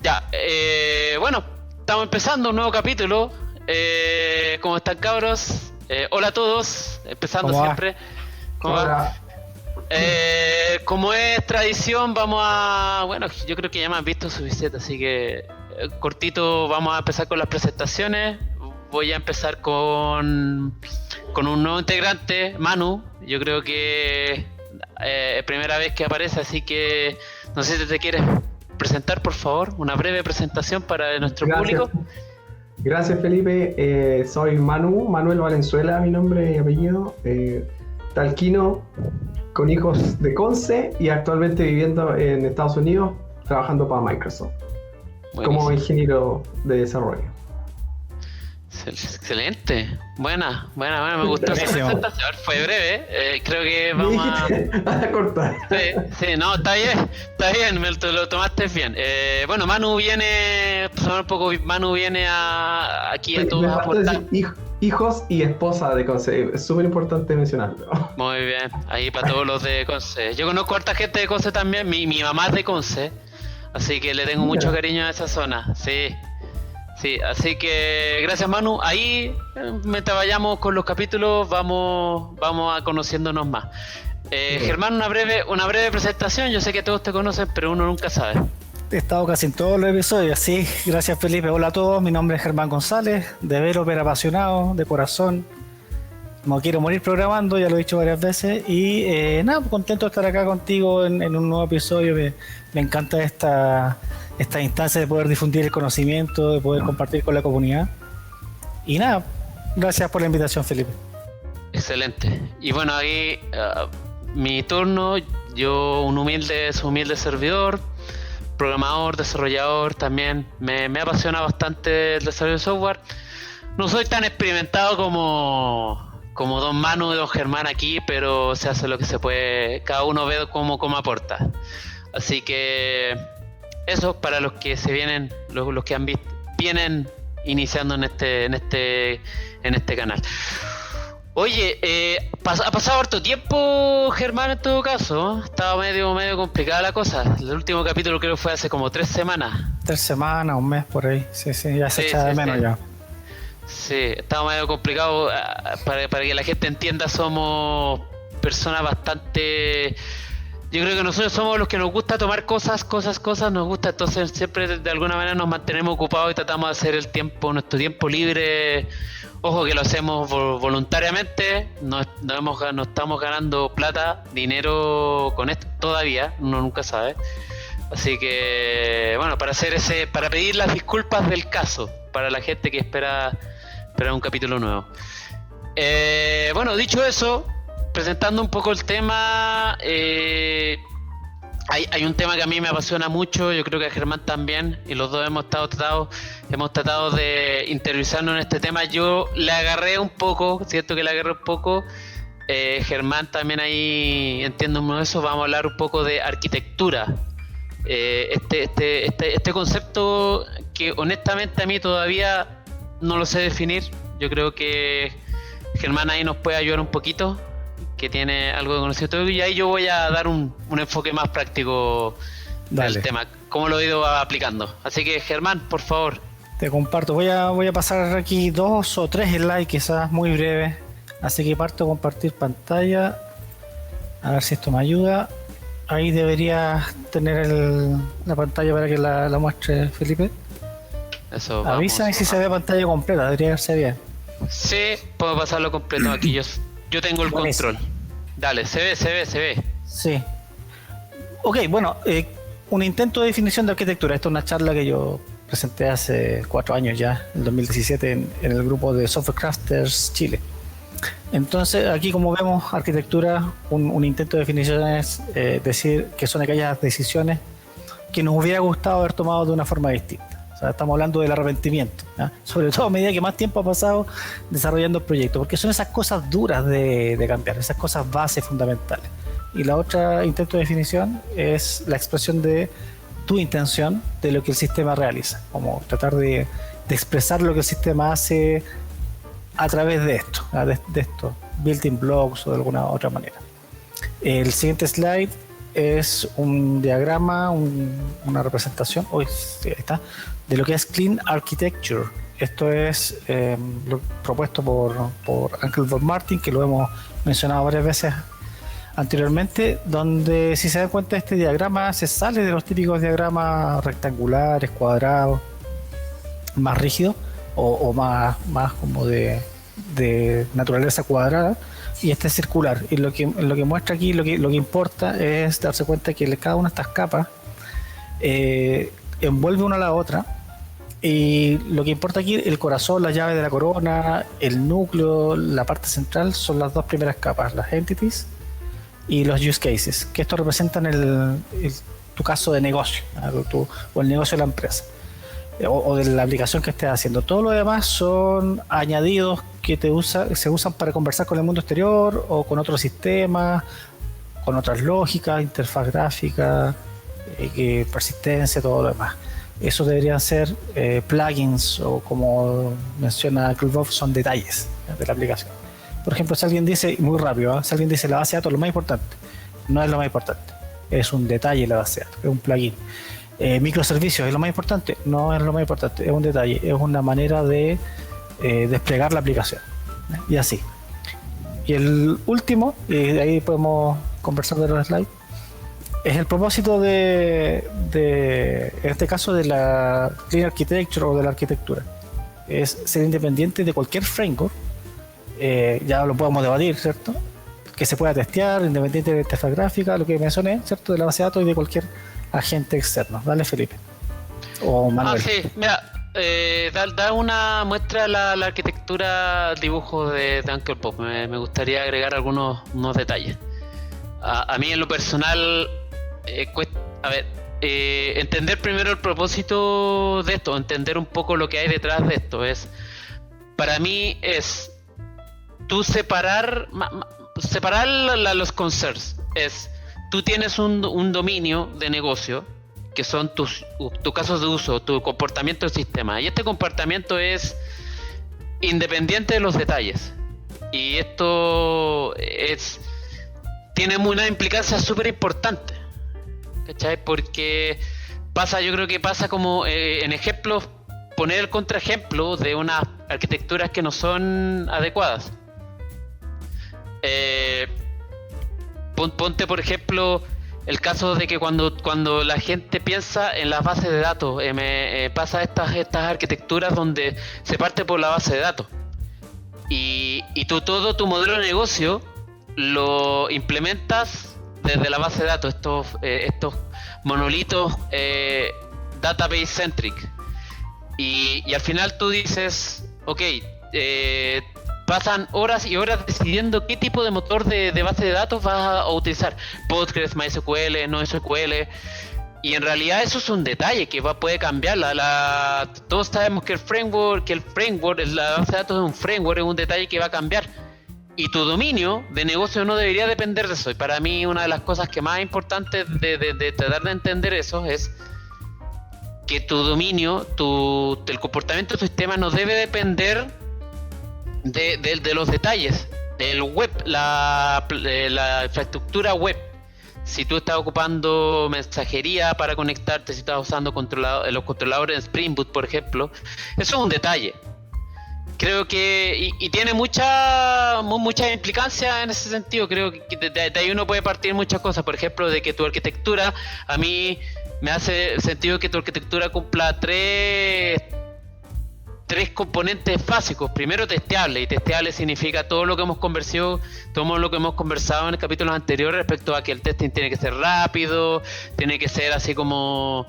Ya, bueno, estamos empezando un nuevo capítulo. ¿Cómo están, cabros? Hola a todos, empezando ¿Cómo va? siempre. ¿Cómo va? Hola. Como es tradición, vamos a... Bueno, yo creo que ya me han visto suficiente, así que cortito vamos a empezar con las presentaciones. Voy a empezar con un nuevo integrante, Manu. Yo creo que es primera vez que aparece, así que no sé si te quieres presentar, por favor, una breve presentación para nuestro público. Gracias, Felipe. Soy Manuel Valenzuela, mi nombre y apellido. Talquino, con hijos de Conce y actualmente viviendo en Estados Unidos, trabajando para Microsoft. Buenísimo. Como ingeniero de desarrollo. Excelente, buena, me gustó esa Buenísimo. presentación, fue breve, creo que vamos a cortar. Sí, no, está bien, lo tomaste bien. Bueno, Manu viene aquí a todos a aportar. Hijos y esposa de Conce, es súper importante mencionarlo. Muy bien, ahí para todos los de Conce. Yo conozco a harta gente de Conce también, mi mamá es de Conce, así que le tengo mucho cariño a esa zona, sí. Sí, así que gracias, Manu. Ahí, mientras vayamos con los capítulos, vamos a conociéndonos más. Germán, una breve presentación. Yo sé que todos te conocen, pero uno nunca sabe. He estado casi en todos los episodios, sí. Gracias, Felipe. Hola a todos. Mi nombre es Germán González, de veras apasionado, de corazón. No quiero morir programando, ya lo he dicho varias veces. Y nada, contento de estar acá contigo en un nuevo episodio. Me encanta esta instancia de poder difundir el conocimiento, de poder compartir con la comunidad. Y nada, gracias por la invitación, Felipe. Excelente. Y bueno, ahí mi turno. Yo un humilde servidor, programador, desarrollador también. Me apasiona bastante el desarrollo de software. No soy tan experimentado como don Manu y don Germán aquí, pero se hace lo que se puede. Cada uno ve cómo aporta. Así que eso para los que se vienen, los que vienen iniciando en este canal. Oye, ha pasado harto tiempo, Germán, en todo caso. Estaba medio complicada la cosa. El último capítulo creo que fue hace como 3 semanas. 3 semanas, un mes por ahí. Sí, ya se echa de menos ya. Sí, estaba medio complicado. Para que la gente entienda, somos personas bastante... Yo creo que nosotros somos los que nos gusta tomar cosas, nos gusta, entonces siempre de alguna manera nos mantenemos ocupados y tratamos de hacer nuestro tiempo libre. Ojo que lo hacemos voluntariamente, no estamos ganando dinero con esto todavía, uno nunca sabe. Así que, bueno, para pedir las disculpas del caso, para la gente que espera un capítulo nuevo. Bueno, dicho eso, presentando un poco el tema, hay un tema que a mí me apasiona mucho, yo creo que a Germán también, y los dos hemos tratado de interiorizarnos en este tema. Yo le agarré un poco, siento que le agarré un poco. Germán también ahí entiende eso. Vamos a hablar un poco de arquitectura. Este concepto que honestamente a mí todavía no lo sé definir. Yo creo que Germán ahí nos puede ayudar un poquito, que tiene algo de conocimiento, y ahí yo voy a dar un enfoque más práctico del tema, cómo lo he ido aplicando. Así que, Germán, por favor. Te comparto, voy a pasar aquí 2 o 3 slides quizás muy breves, así que parto a compartir pantalla, a ver si esto me ayuda. Ahí deberías tener la pantalla para que la muestre, Felipe. Eso. Avísame si se ve pantalla completa, debería verse bien. Sí, puedo pasarlo completo aquí. Yo tengo el control. Dale, se ve. Sí. Ok, bueno, un intento de definición de arquitectura. Esta es una charla que yo presenté hace 4 años ya, en 2017, en el grupo de Software Crafters Chile. Entonces, aquí como vemos, arquitectura, un intento de definición es decir que son aquellas decisiones que nos hubiera gustado haber tomado de una forma distinta. O sea, estamos hablando del arrepentimiento, ¿ya? Sobre todo a medida que más tiempo ha pasado desarrollando el proyecto, porque son esas cosas duras de cambiar, esas cosas bases fundamentales. Y la otra intento de definición es la expresión de tu intención de lo que el sistema realiza, como tratar de expresar lo que el sistema hace a través de esto, de estos built-in blocks o de alguna otra manera. El siguiente slide es un diagrama, una representación, sí, ahí está, de lo que es Clean Architecture. Esto es lo propuesto por Uncle Bob Martin, que lo hemos mencionado varias veces anteriormente, donde si se dan cuenta este diagrama se sale de los típicos diagramas rectangulares, cuadrados, más rígidos o más como de naturaleza cuadrada, y este es circular. Y lo que muestra aquí, lo que importa es darse cuenta que cada una de estas capas envuelve una a la otra, y lo que importa aquí, el corazón, la llave de la corona, el núcleo, la parte central, son las dos primeras capas, las entities y los use cases, que esto representan tu caso de negocio, o el negocio de la empresa, o de la aplicación que estés haciendo. Todo lo demás son añadidos que se usan para conversar con el mundo exterior o con otros sistemas, con otras lógicas, interfaz gráfica, persistencia, todo lo demás. Eso deberían ser plugins, o como menciona Klubov, son detalles de la aplicación. Por ejemplo, si alguien dice, muy rápido, si alguien dice la base de datos es lo más importante, no es lo más importante, es un detalle la base de datos, es un plugin. Microservicios es lo más importante, no es lo más importante, es un detalle, es una manera de desplegar la aplicación, y así. Y el último, y de ahí podemos conversar de los slides, es el propósito en este caso, de la Clean Architecture o de la arquitectura. Es ser independiente de cualquier framework, ya lo podemos debatir, ¿cierto? Que se pueda testear, independiente de la interfaz gráfica, lo que mencioné, ¿cierto? De la base de datos y de cualquier agente externo. Dale, Felipe. O Manuel. Sí, mira, da una muestra la arquitectura, dibujo de Uncle Bob. Me gustaría agregar unos detalles. A mí en lo personal cuesta, entender primero el propósito de esto, entender un poco lo que hay detrás de esto. Para mí es tú separar los concerns. Tú tienes un dominio de negocio que son tus casos de uso, tu comportamiento del sistema, y este comportamiento es independiente de los detalles, y esto tiene una implicancia súper importante, ¿cachai? Porque yo creo que pasa como en ejemplos, poner el contraejemplo de unas arquitecturas que no son adecuadas. Ponte por ejemplo el caso de que cuando la gente piensa en las bases de datos, pasa estas arquitecturas donde se parte por la base de datos, y todo tu modelo de negocio lo implementas desde la base de datos, estos monolitos database centric, y al final tú dices, ok, pasan horas y horas decidiendo qué tipo de motor de base de datos vas a utilizar, Postgres, MySQL, NoSQL, y en realidad eso es un detalle que puede cambiar. Todos sabemos que el framework, la base de datos es un framework, es un detalle que va a cambiar, y tu dominio de negocio no debería depender de eso. Y para mí una de las cosas que más importantes de tratar de entender eso es que tu dominio, el comportamiento de tu sistema no debe depender de los detalles del web, la infraestructura web. Si tú estás ocupando mensajería para conectarte, si estás usando los controladores de Spring Boot, por ejemplo, eso es un detalle. Creo que y tiene mucha implicancia en ese sentido. Creo que de ahí uno puede partir muchas cosas. Por ejemplo, de que tu arquitectura, a mí me hace sentido que tu arquitectura cumpla tres componentes básicos. Primero, testeable, y testeable significa todo lo que hemos conversado en el capítulo anterior respecto a que el testing tiene que ser rápido, tiene que ser así como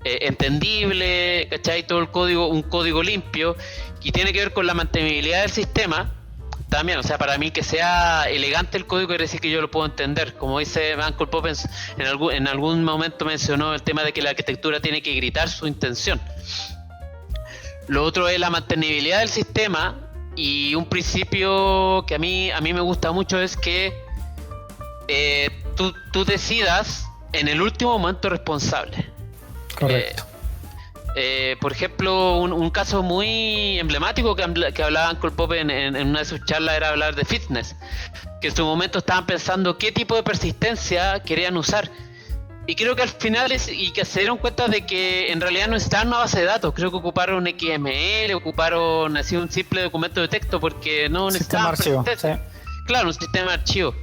entendible, ¿cachai? Todo el código, un código limpio, y tiene que ver con la mantenibilidad del sistema también. O sea, para mí que sea elegante el código quiere decir que yo lo puedo entender. Como dice Uncle Bob, en algún momento mencionó el tema de que la arquitectura tiene que gritar su intención. Lo otro es la mantenibilidad del sistema, y un principio que a mí me gusta mucho es que tú decidas en el último momento responsable. Correcto. Por ejemplo, un caso muy emblemático que hablaba Uncle Bob en una de sus charlas era hablar de fitness, que en su momento estaban pensando qué tipo de persistencia querían usar. Y creo que al final y que se dieron cuenta de que en realidad no necesitaban una base de datos. Creo que ocuparon XML, ocuparon así un simple documento de texto porque no necesitaban. Sistema archivo, sí. Claro, un sistema de archivo.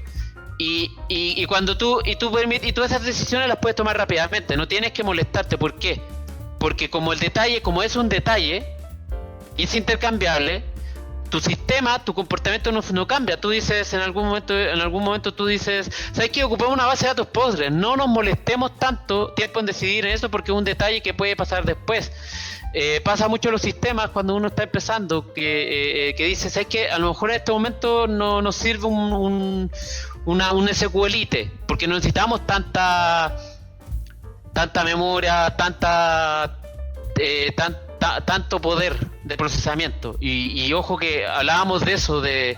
Y cuando tú esas decisiones las puedes tomar rápidamente, no tienes que molestarte. ¿Por qué? Porque como es un detalle y es intercambiable, tu sistema, tu comportamiento no cambia. Tú dices en algún momento tú dices, ¿sabes qué? Ocupamos una base de datos Postgres, no nos molestemos tanto tiempo en decidir en eso porque es un detalle que puede pasar después. Pasa mucho en los sistemas cuando uno está empezando que dice, ¿sabes qué? A lo mejor en este momento no nos sirve un SQLite porque no necesitamos tanta memoria, tanto poder de procesamiento y ojo que hablábamos de eso del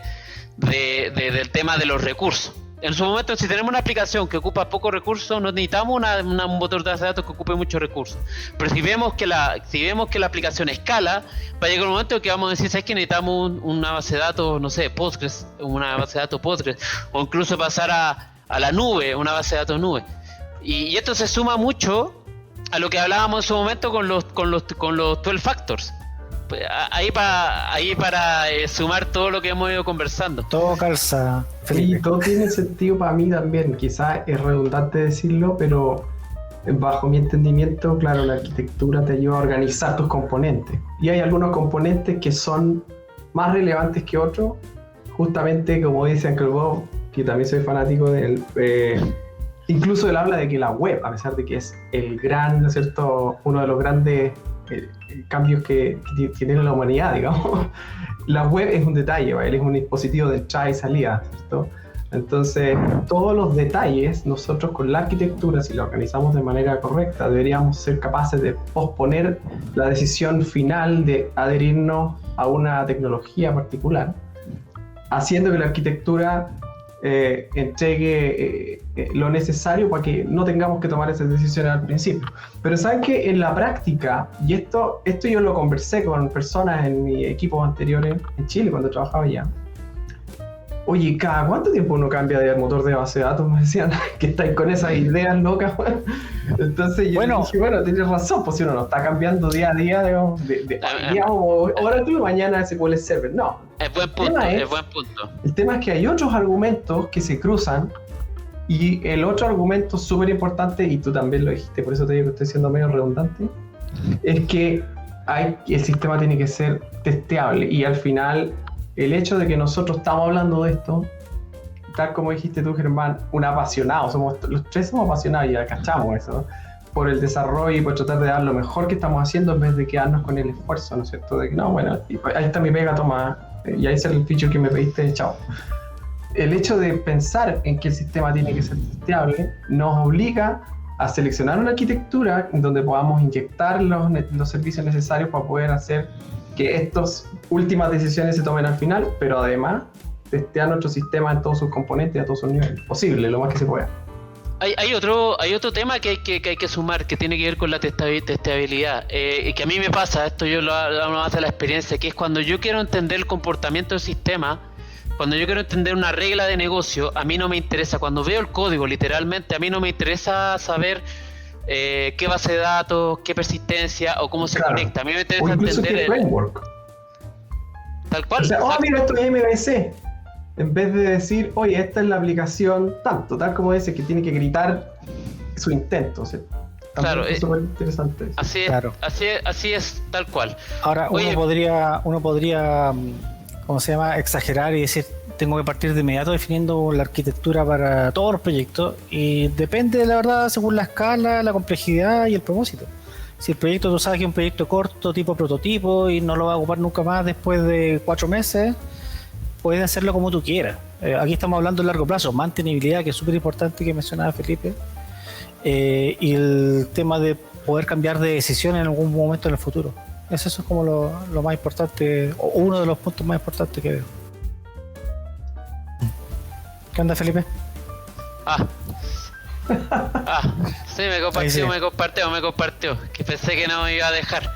tema de los recursos. En su momento, si tenemos una aplicación que ocupa pocos recursos, no necesitamos un motor de datos que ocupe muchos recursos. Pero si vemos que la aplicación escala, va a llegar un momento que vamos a decir, ¿sabes que necesitamos una base de datos, no sé, Postgres, una base de datos Postgres, o incluso pasar a la nube, una base de datos nube? Y esto se suma mucho a lo que hablábamos en su momento con los 12 factors. Pues ahí para sumar todo lo que hemos ido conversando. Todo calza, Felipe. Sí, todo tiene sentido para mí también. Quizás es redundante decirlo, pero bajo mi entendimiento, claro, la arquitectura te ayuda a organizar tus componentes. Y hay algunos componentes que son más relevantes que otros. Justamente, como dice Uncle Bob, que también soy fanático de él, incluso él habla de que la web, a pesar de que es el gran, ¿no es cierto?, uno de los grandes cambios que tiene la humanidad, digamos, la web es un detalle, ¿vale? Es un dispositivo de entrada y salida, ¿cierto? Entonces, todos los detalles, nosotros con la arquitectura, si la organizamos de manera correcta, deberíamos ser capaces de posponer la decisión final de adherirnos a una tecnología particular, haciendo que la arquitectura entregue lo necesario para que no tengamos que tomar esas decisiones al principio. Pero saben que en la práctica, y esto yo lo conversé con personas en mi equipos anteriores en Chile cuando trabajaba allá. Oye, ¿cada cuánto tiempo uno cambia de motor de base de datos? Me decían que estáis con esas ideas locas. Entonces yo dije, bueno, tienes razón, pues si uno no está cambiando día a día, digamos, ahora tú mañana SQL Server, no. Es buen punto. El tema es que hay otros argumentos que se cruzan y el otro argumento súper importante, y tú también lo dijiste, por eso te digo que estoy siendo medio redundante, es que el sistema tiene que ser testeable y al final el hecho de que nosotros estamos hablando de esto, tal como dijiste tú, Germán, un apasionado, los tres somos apasionados y ya cachamos eso, ¿no? Por el desarrollo y por tratar de dar lo mejor que estamos haciendo en vez de quedarnos con el esfuerzo, ¿no es cierto? De que no, bueno, ahí está mi pega, toma, y ahí está el feature que me pediste, chao. El hecho de pensar en que el sistema tiene que ser testeable nos obliga a seleccionar una arquitectura en donde podamos inyectar los servicios necesarios para poder hacer que estas últimas decisiones se tomen al final, pero además testear nuestro sistema en todos sus componentes y a todos sus niveles, posible, lo más que se pueda. Hay otro tema que hay que sumar, que tiene que ver con la testeabilidad, y que a mí me pasa, esto yo lo hago más de la experiencia, que es cuando yo quiero entender el comportamiento del sistema, cuando yo quiero entender una regla de negocio, a mí no me interesa, cuando veo el código literalmente, a mí no me interesa saber qué base de datos, qué persistencia o cómo se conecta. A mí me interesa entender el framework. Tal cual. O sea, mira, esto es MVC. En vez de decir, oye, esta es la aplicación tal como dice, que tiene que gritar su intento. O sea, claro, es súper interesante. Así es, claro. Así es, tal cual. Ahora, uno podría, ¿cómo se llama?, exagerar y decir, tengo que partir de inmediato definiendo la arquitectura para todos los proyectos, y depende, la verdad, según la escala, la complejidad y el propósito. Si el proyecto tú sabes que es un proyecto corto, tipo prototipo, y no lo vas a ocupar nunca más después de 4 meses, puedes hacerlo como tú quieras. Aquí estamos hablando a largo plazo, mantenibilidad, que es súper importante, que mencionaba Felipe, y el tema de poder cambiar de decisión en algún momento en el futuro. Eso es como lo más importante, o uno de los puntos más importantes que veo. ¿Qué onda, Felipe? Sí, me compartió. Que pensé que no me iba a dejar.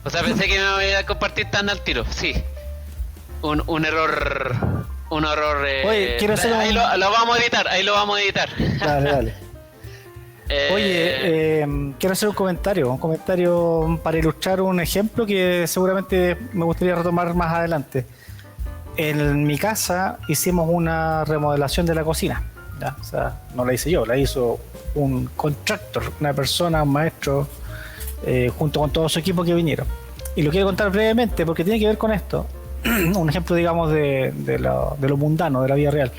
O sea, pensé que no me iba a compartir tan al tiro. Sí. Un error. Oye, quiero hacer ahí lo vamos a editar. Dale. Quiero hacer un comentario para ilustrar un ejemplo que seguramente me gustaría retomar más adelante. En mi casa hicimos una remodelación de la cocina, ¿ya? O sea, no la hice yo, la hizo un contractor, una persona, un maestro, junto con todo su equipo que vinieron. Y lo quiero contar brevemente porque tiene que ver con esto. Un ejemplo, digamos, de lo mundano, de la vida real.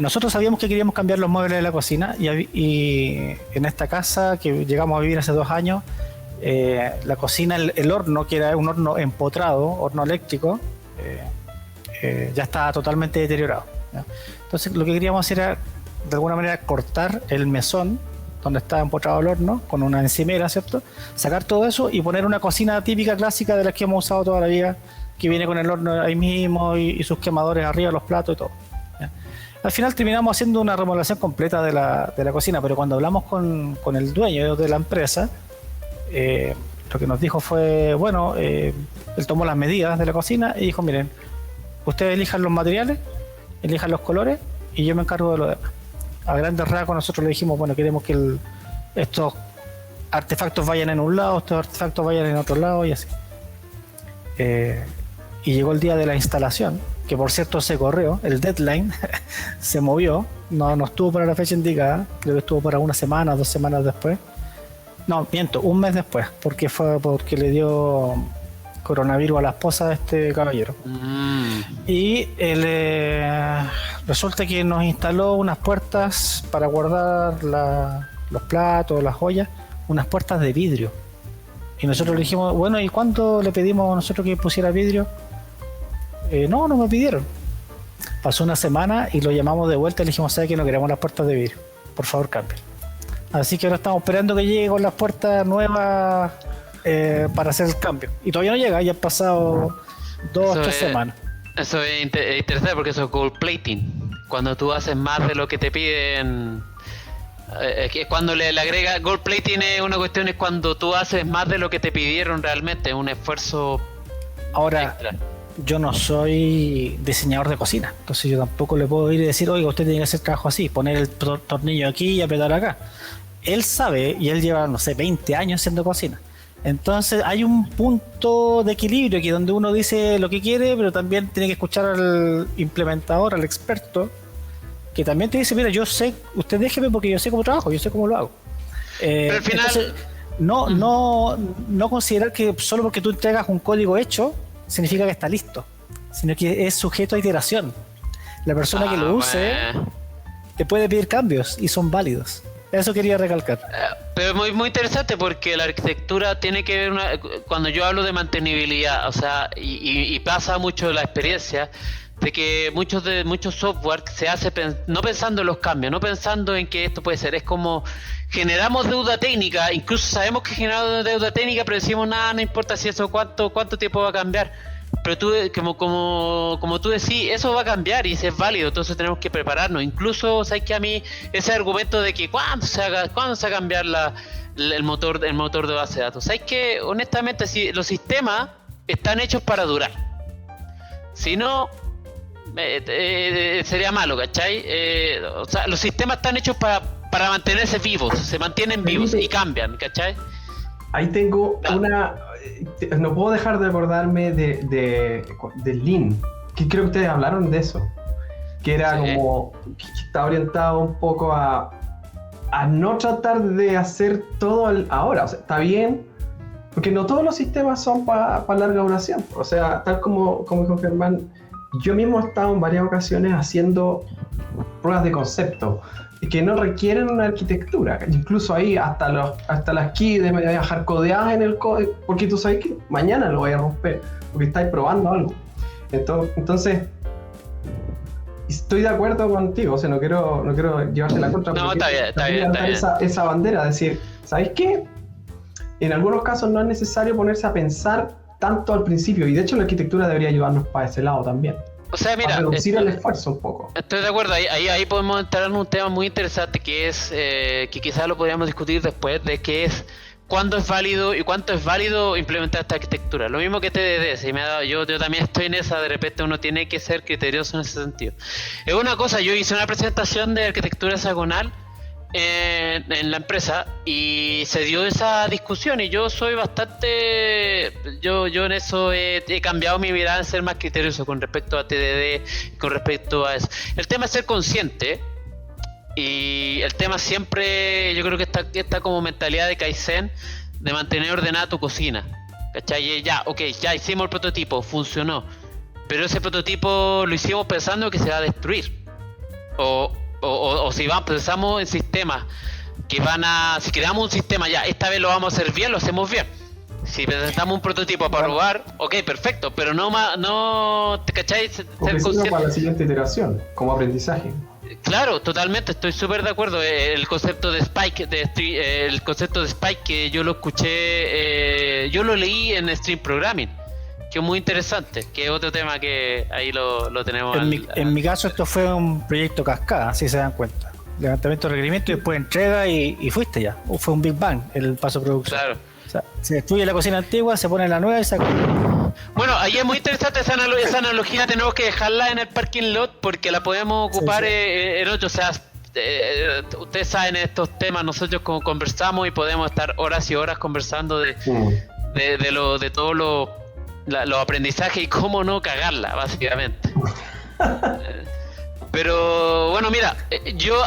Nosotros sabíamos que queríamos cambiar los muebles de la cocina y en esta casa que llegamos a vivir hace 2 años, la cocina, el horno, que era un horno empotrado, horno eléctrico, ya estaba totalmente deteriorado, ¿ya? Entonces lo que queríamos hacer era de alguna manera cortar el mesón donde estaba empotrado el horno con una encimera, ¿cierto? Sacar todo eso y poner una cocina típica clásica de las que hemos usado toda la vida, que viene con el horno ahí mismo y sus quemadores arriba, los platos y todo, ¿ya? Al final terminamos haciendo una remodelación completa de la cocina, pero cuando hablamos con el dueño de la empresa, lo que nos dijo fue, bueno, él tomó las medidas de la cocina y dijo, miren, ustedes elijan los materiales, elijan los colores y yo me encargo de lo demás. A grandes rasgos nosotros le dijimos, bueno, queremos que estos artefactos vayan en un lado, estos artefactos vayan en otro lado y así. Y llegó el día de la instalación, que por cierto se corrió, el deadline se movió, no estuvo para la fecha indicada, creo que estuvo para 1 semana, 2 semanas después. No, miento, 1 mes después, porque le dio coronavirus a la esposa de este caballero. Y resulta que nos instaló unas puertas para guardar los platos, las joyas, unas puertas de vidrio. Y nosotros le dijimos, bueno, ¿y cuánto le pedimos a nosotros que pusiera vidrio? No me pidieron. Pasó 1 semana y lo llamamos de vuelta y le dijimos, ¿sabe que no queremos las puertas de vidrio? Por favor, cambien. Así que ahora estamos esperando que llegue con las puertas nuevas para hacer el cambio. Y todavía no llega, ya han pasado 2 o 3 semanas. Eso es interesante porque eso es gold plating. Cuando tú haces más de lo que te piden, es cuando le agrega gold plating. Es una cuestión, es cuando tú haces más de lo que te pidieron realmente, es un esfuerzo. Ahora, extra. Yo no soy diseñador de cocina, entonces yo tampoco le puedo ir y decir, oiga, usted tiene que hacer trabajo así, poner el tornillo aquí y apretar acá. Él sabe, y él lleva, no sé, 20 años haciendo cocina. Entonces hay un punto de equilibrio aquí donde uno dice lo que quiere, pero también tiene que escuchar al implementador, al experto, que también te dice, mira, yo sé, usted déjeme porque yo sé cómo trabajo, yo sé cómo lo hago. Pero al final... Entonces, no considerar que solo porque tú entregas un código hecho significa que está listo, sino que es sujeto a iteración. La persona que lo use te puede pedir cambios y son válidos. Eso quería recalcar. Pero es muy, muy interesante porque la arquitectura tiene que ver cuando yo hablo de mantenibilidad, o sea, y pasa mucho la experiencia de que muchos software se hace no pensando en los cambios, no pensando en que esto puede ser, es como generamos deuda técnica, incluso sabemos que generamos deuda técnica, pero decimos nada, no importa si eso cuánto tiempo va a cambiar. Pero tú, como tú decís, eso va a cambiar y es válido, entonces tenemos que prepararnos. Incluso, ¿sabes que a mí ese argumento de que cuándo se va a cambiar el motor de base de datos? ¿Sabes que honestamente si los sistemas están hechos para durar? Si no, sería malo, ¿cachai? O sea, los sistemas están hechos para mantenerse vivos, se mantienen vivos y cambian, ¿cachai? Ahí tengo no puedo dejar de acordarme de Lean, que creo que ustedes hablaron de eso, que era como que está orientado un poco a no tratar de hacer todo ahora. O sea, está bien, porque no todos los sistemas son para larga duración. O sea, tal como dijo Germán, yo mismo he estado en varias ocasiones haciendo pruebas de concepto que no requieren una arquitectura, incluso ahí hasta las keys me voy a dejar codeadas en el código, porque tú sabes que mañana lo voy a romper, porque estáis probando algo. Entonces estoy de acuerdo contigo, o sea, no quiero llevarte la contra. No, está bien. Esa bandera, decir, ¿sabéis qué? En algunos casos no es necesario ponerse a pensar tanto al principio, y de hecho la arquitectura debería ayudarnos para ese lado también. O sea, mira, reducir el esfuerzo un poco. Estoy de acuerdo, ahí podemos entrar en un tema muy interesante que es, que quizás lo podríamos discutir después, de qué es, cuándo es válido y cuánto es válido implementar esta arquitectura. Lo mismo que TDD, yo también estoy en esa, de repente uno tiene que ser criterioso en ese sentido. Es una cosa, yo hice una presentación de arquitectura hexagonal en la empresa y se dio esa discusión y yo soy bastante, yo en eso he cambiado mi mirada en ser más criterioso con respecto a TDD, con respecto a eso. El tema es ser consciente y el tema siempre, yo creo que está como mentalidad de Kaizen, de mantener ordenada tu cocina, ¿cachai? Ya, ok, ya hicimos el prototipo, funcionó, pero ese prototipo lo hicimos pensando que se va a destruir. O si pensamos en sistemas que si creamos un sistema ya, esta vez lo vamos a hacer bien, lo hacemos bien. Si presentamos un prototipo para probar, ok, perfecto, pero no ¿te cachai? Ser consciente para la siguiente iteración, como aprendizaje. Claro, totalmente, estoy súper de acuerdo. El concepto de Spike, el concepto de Spike que yo lo escuché, yo lo leí en Stream Programming, que es muy interesante, que es otro tema que ahí lo tenemos. En mi caso esto fue un proyecto cascada, si se dan cuenta. Levantamiento de requerimientos y después entrega y fuiste ya. Fue un Big Bang el paso de producción. Claro. O sea, se destruye la cocina antigua, se pone la nueva y se acaba. Bueno, ahí es muy interesante esa analogía, tenemos que dejarla en el parking lot porque la podemos ocupar en otro, o sea, ustedes saben estos temas, nosotros como conversamos y podemos estar horas y horas conversando de todos los aprendizajes y cómo no cagarla, básicamente. Pero bueno, mira,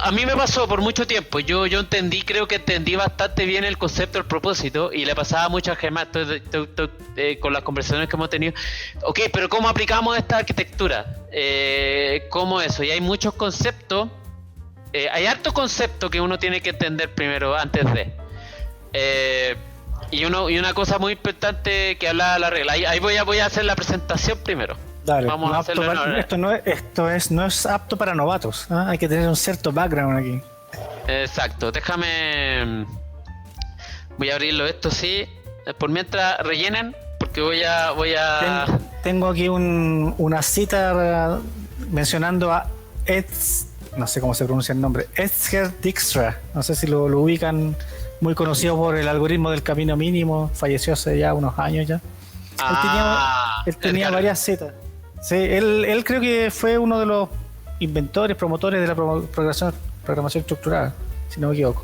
a mí me pasó por mucho tiempo, yo creo que entendí bastante bien el concepto, el propósito, y le pasaba a muchas gemas con las conversaciones que hemos tenido. Ok, pero ¿cómo aplicamos esta arquitectura? ¿Cómo eso? Y hay muchos conceptos, hay hartos conceptos que uno tiene que entender primero antes de. Y una cosa muy importante que habla la regla, ahí voy a hacer la presentación primero. Dale, vamos a hacerlo no es apto para novatos, ¿eh? Hay que tener un cierto background aquí. Exacto, voy a abrirlo esto, sí, por mientras rellenen, porque voy a... Tengo aquí una cita mencionando a no sé cómo se pronuncia el nombre, Edsger Dijkstra, no sé si lo ubican, muy conocido por el algoritmo del camino mínimo, falleció hace ya unos años ya. Él tenía varias citas. Sí, él creo que fue uno de los inventores, promotores de la programación estructurada, si no me equivoco.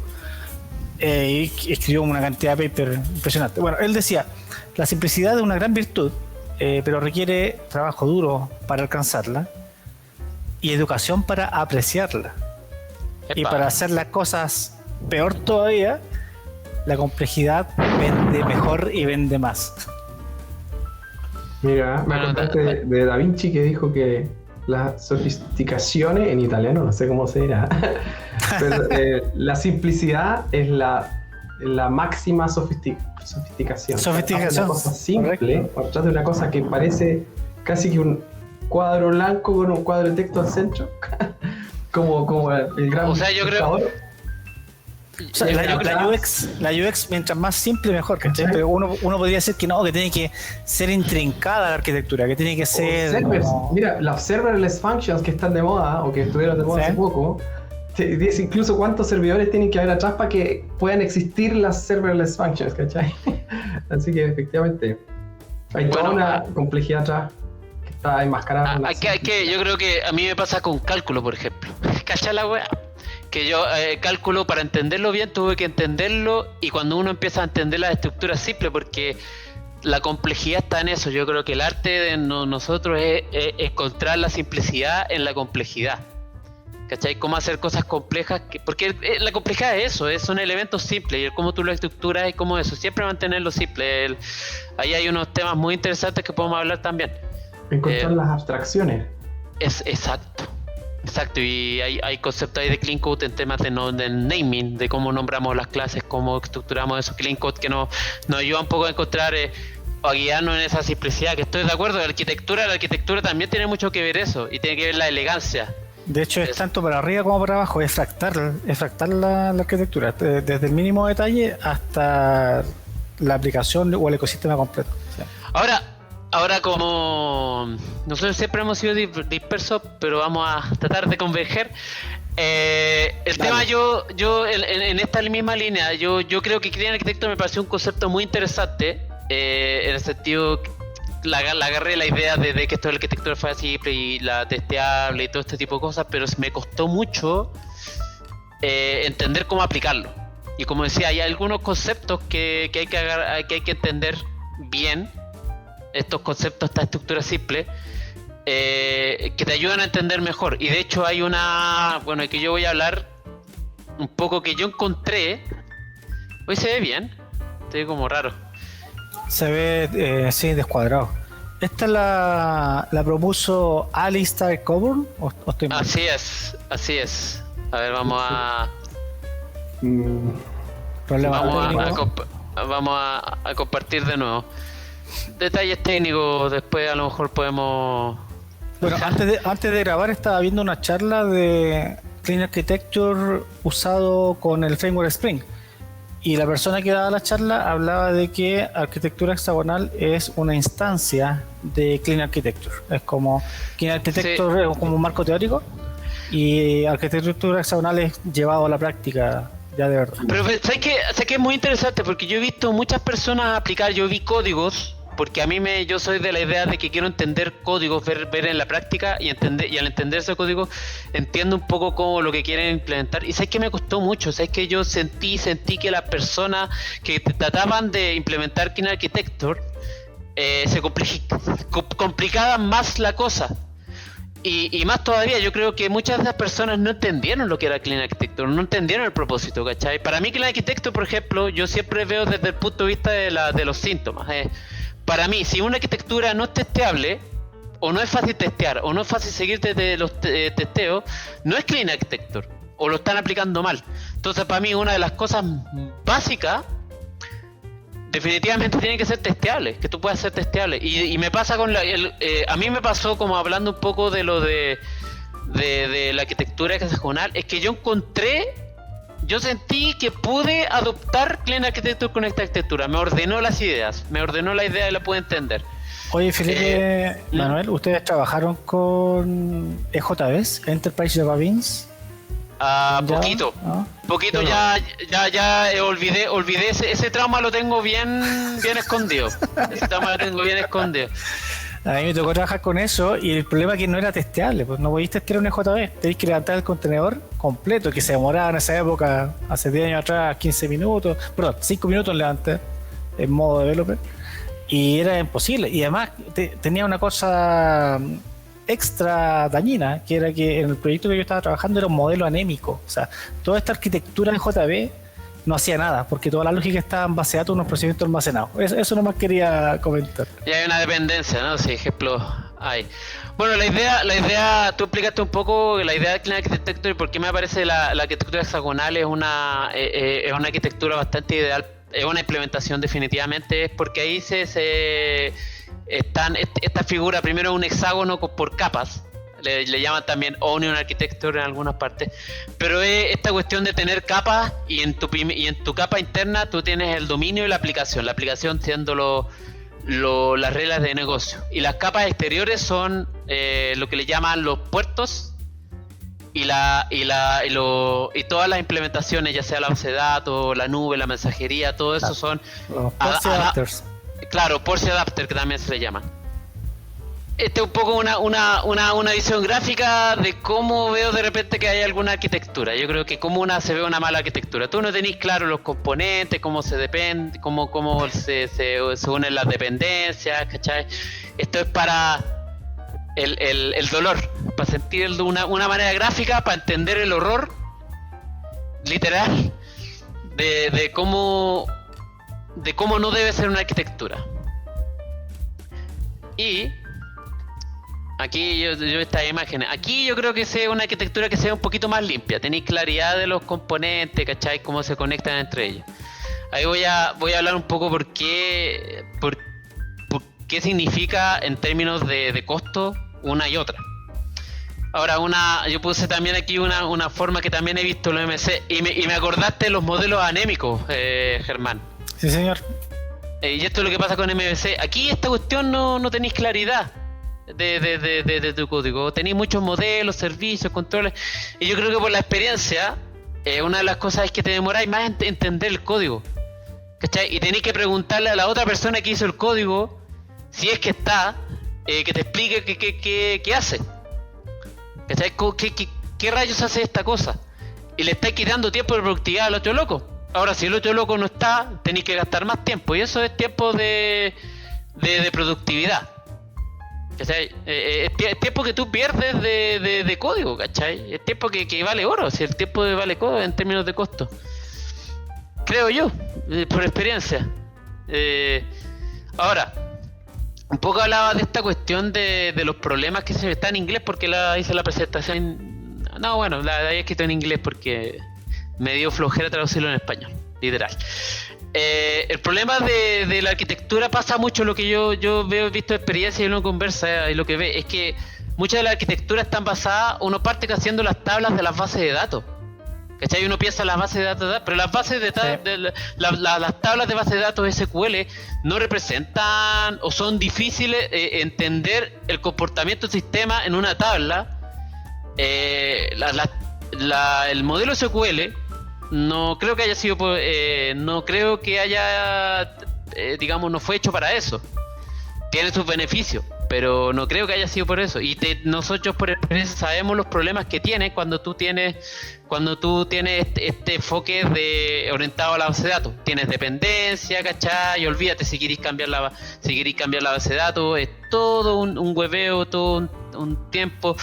Y escribió una cantidad de papers impresionante. Bueno, él decía, la simplicidad es una gran virtud, pero requiere trabajo duro para alcanzarla y educación para apreciarla. Epa. Y para hacer las cosas peor todavía, la complejidad vende mejor y vende más. Mira, me contaste de Da Vinci que dijo que las sofisticaciones, en italiano no sé cómo se dirá, pero la simplicidad es la máxima sofisticación. Sofisticación. Una cosa simple, detrás de una cosa que parece casi que un cuadro blanco con un cuadro de texto al centro, como el gran... O sea, yo creo... O sea, la UX mientras más simple mejor, ¿cachai? Pero uno podría decir que no, que tiene que ser intrincada la arquitectura, que tiene que ser Mira, las serverless functions que están de moda o que estuvieron de moda hace poco, te dice incluso cuántos servidores tienen que haber atrás para que puedan existir las serverless functions, ¿cachai? Así que efectivamente hay toda una complejidad atrás que está enmascarada. Yo creo que a mí me pasa con cálculo, por ejemplo. ¿Cachai la wea? Que yo cálculo, para entenderlo bien tuve que entenderlo, y cuando uno empieza a entender las estructuras simples, porque la complejidad está en eso. Yo creo que el arte de nosotros es encontrar la simplicidad en la complejidad, ¿cachai? Cómo hacer cosas complejas, porque la complejidad es eso, son elementos simples, y cómo tú lo estructuras y cómo eso, siempre mantenerlo simple. Ahí hay unos temas muy interesantes que podemos hablar también. Encontrar las abstracciones. Exacto, y hay conceptos ahí de clean code en temas de naming, de cómo nombramos las clases, cómo estructuramos esos clean code, que nos ayuda un poco a encontrar o a guiarnos en esa simplicidad, que estoy de acuerdo. La arquitectura también tiene mucho que ver eso, y tiene que ver la elegancia. De hecho, es tanto para arriba como para abajo, es fractar la arquitectura, desde el mínimo detalle hasta la aplicación o el ecosistema completo. Sí. Ahora, como nosotros siempre hemos sido dispersos, pero vamos a tratar de converger. El tema, yo en esta misma línea, yo creo que Clean Architecture me pareció un concepto muy interesante, en el sentido, agarré la idea de que esto de la arquitectura fuera simple y la testeable y todo este tipo de cosas, pero me costó mucho entender cómo aplicarlo. Y como decía, hay algunos conceptos que hay que entender bien, estos conceptos, esta estructura simple, que te ayudan a entender mejor. Y de hecho hay que yo voy a hablar un poco que yo encontré. Hoy se ve bien, estoy como raro. Se ve, sí, descuadrado. ¿Esta la propuso Alistair Coburn? ¿O estoy mal? Así es. A ver, vamos a... Vamos a compartir de nuevo. Detalles técnicos, después a lo mejor podemos... Bueno, antes de grabar estaba viendo una charla de Clean Architecture usado con el framework Spring. Y la persona que daba la charla hablaba de que arquitectura hexagonal es una instancia de Clean Architecture. Es como Clean Architecture es como un marco teórico y arquitectura hexagonal es llevado a la práctica ya de verdad. Pero ¿sabes qué? Es muy interesante porque yo he visto muchas personas aplicar, yo vi códigos, porque yo soy de la idea de que quiero entender códigos, ver en la práctica y al entender ese código entiendo un poco cómo lo que quieren implementar. Y sabes que me costó mucho, sabes que yo sentí que las personas que trataban de implementar Clean Architecture se complicaban más la cosa. Y más todavía, yo creo que muchas de esas personas no entendieron lo que era Clean Architecture, no entendieron el propósito, ¿cachai? Para mí Clean Architecture, por ejemplo, yo siempre veo desde el punto de vista de los síntomas. Para mí, si una arquitectura no es testeable, o no es fácil testear, o no es fácil seguir desde los testeos, no es Clean Architecture, o lo están aplicando mal. Entonces, para mí, una de las cosas básicas, definitivamente tiene que ser testeable, que tú puedas ser testeable. Y me pasa a mí me pasó, como hablando un poco de lo de la arquitectura hexagonal, es que yo sentí que pude adoptar Clean Architecture con esta arquitectura. Me ordenó las ideas, me ordenó la idea y la pude entender. Oye, Felipe, Manuel, ¿ustedes trabajaron con EJBs, Enterprise Java Beans? Poquito, ¿no? Poquito, no. Ya olvidé ese trauma, lo tengo bien escondido. Ese trauma lo tengo bien escondido. A mí me tocó trabajar con eso y el problema es que no era testeable, pues no podéis testear un EJB, tenéis que levantar el contenedor completo, que se demoraba en esa época, hace 10 años atrás, 15 minutos, perdón, 5 minutos levanté en modo developer y era imposible. Y además tenía una cosa extra dañina, que era que en el proyecto que yo estaba trabajando era un modelo anémico, o sea, toda esta arquitectura en JB no hacía nada, porque toda la lógica estaba en base a datos, unos procedimientos almacenados. Eso nomás quería comentar. Y hay una dependencia, ¿no? Sí, ejemplos hay. Bueno, la idea, tú explicaste un poco la idea de Clean Architecture y por qué me parece la arquitectura hexagonal es una arquitectura bastante ideal, es una implementación definitivamente, es porque ahí esta figura, primero un hexágono por capas, le llaman también Onion Architecture en algunas partes, pero es esta cuestión de tener capas y en tu capa interna tú tienes el dominio y la aplicación siendo las reglas de negocio, y las capas exteriores son lo que le llaman los puertos y todas las implementaciones, ya sea la base de datos, la nube, la mensajería, todo eso son los Ports Adapters. Claro, Ports Adapter, que también se le llama. Este es un poco una visión gráfica de cómo veo de repente que hay alguna arquitectura. Yo creo que como se ve una mala arquitectura. Tú no tenés claro los componentes, cómo se depende, cómo se unen las dependencias, ¿cachai? Esto es para el dolor, para sentir una manera gráfica, para entender el horror literal de cómo no debe ser una arquitectura. Y aquí yo estas imágenes, aquí yo creo que sea una arquitectura que sea un poquito más limpia, tenéis claridad de los componentes, ¿cachai? Cómo se conectan entre ellos. Ahí voy a hablar un poco por qué significa en términos de costo una y otra. Ahora yo puse también aquí una forma que también he visto en los MC y me acordaste de los modelos anémicos, Germán. Sí, señor. Y esto es lo que pasa con MVC. Aquí esta cuestión no tenéis claridad de tu código. Tenéis muchos modelos, servicios, controles. Y yo creo que por la experiencia, una de las cosas es que te demoráis más en entender el código, ¿cachai? Y tenéis que preguntarle a la otra persona que hizo el código, si es que está, que te explique qué hace. ¿Cachai? ¿Qué rayos hace esta cosa? y le estáis quitando tiempo de productividad al otro loco. Ahora, si el otro loco no está, tenéis que gastar más tiempo, y eso es tiempo de productividad. ¿Cachai? Es tiempo que tú pierdes de código, ¿cachai? Es tiempo que vale oro, si el tiempo vale oro en términos de costo. Creo yo, por experiencia. Ahora, un poco hablaba de esta cuestión de los problemas que se está en inglés, porque hice la presentación. No, bueno, la había escrito en inglés porque me dio flojera traducirlo en español, literal. El problema de la arquitectura pasa mucho, lo que yo veo, he visto experiencia y uno conversa y lo que ve es que muchas de las arquitecturas están basadas, uno parte haciendo las tablas de las bases de datos. ¿Cachai? Uno piensa en las bases de datos, pero las bases de datos, las tablas de base de datos SQL no representan o son difíciles entender el comportamiento del sistema en una tabla. El modelo SQL no creo que haya sido, no creo que haya, digamos, no fue hecho para eso. Tiene sus beneficios, pero no creo que haya sido por eso. Y nosotros por experiencia sabemos los problemas que tiene cuando tú tienes este enfoque orientado a la base de datos. Tienes dependencia, ¿cachai? Y olvídate, si queréis cambiar la base de datos, es todo un hueveo, todo un tiempo.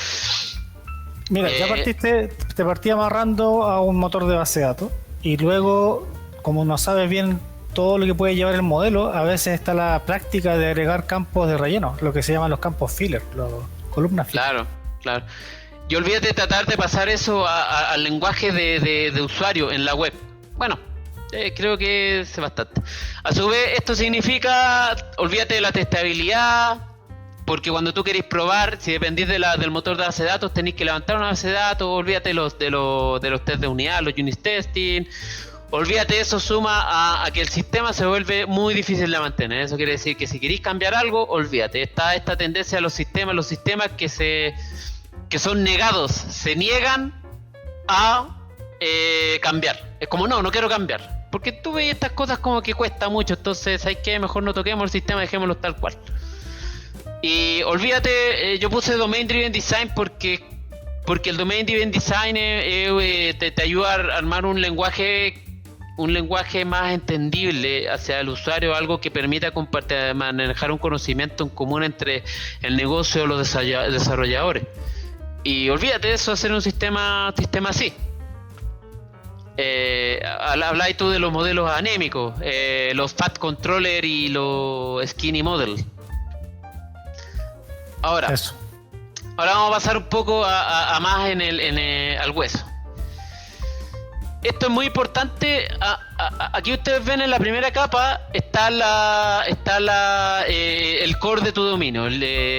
Mira, ya te partí amarrando a un motor de base de datos, y luego, como no sabes bien todo lo que puede llevar el modelo, a veces está la práctica de agregar campos de relleno, lo que se llaman los campos filler, los columnas filler. Claro. Y olvídate de tratar de pasar eso al lenguaje de usuario en la web. Bueno, creo que es bastante. A su vez, esto significa, olvídate de la testabilidad, porque cuando tú queréis probar, si dependís del motor de base de datos, tenéis que levantar una base de datos, olvídate de los test de unidad, los unit testing. Olvídate, eso suma a que el sistema se vuelve muy difícil de mantener. Eso quiere decir que si queréis cambiar algo, olvídate. Está esta tendencia a los sistemas que son negados, se niegan a cambiar. Es como, no quiero cambiar. Porque tú ves estas cosas como que cuesta mucho, entonces, ¿sabes qué? Mejor no toquemos el sistema, dejémoslo tal cual. Y olvídate, yo puse Domain Driven Design porque el Domain Driven Design te ayuda a armar un lenguaje más entendible hacia el usuario, algo que permita manejar un conocimiento en común entre el negocio y los desarrolladores. Y olvídate de eso, hacer un sistema así. Habláis tú de los modelos anémicos, los Fat Controller y los Skinny Model. Ahora vamos a pasar un poco a más al hueso. Esto es muy importante. Aquí ustedes ven en la primera capa está el core de tu dominio.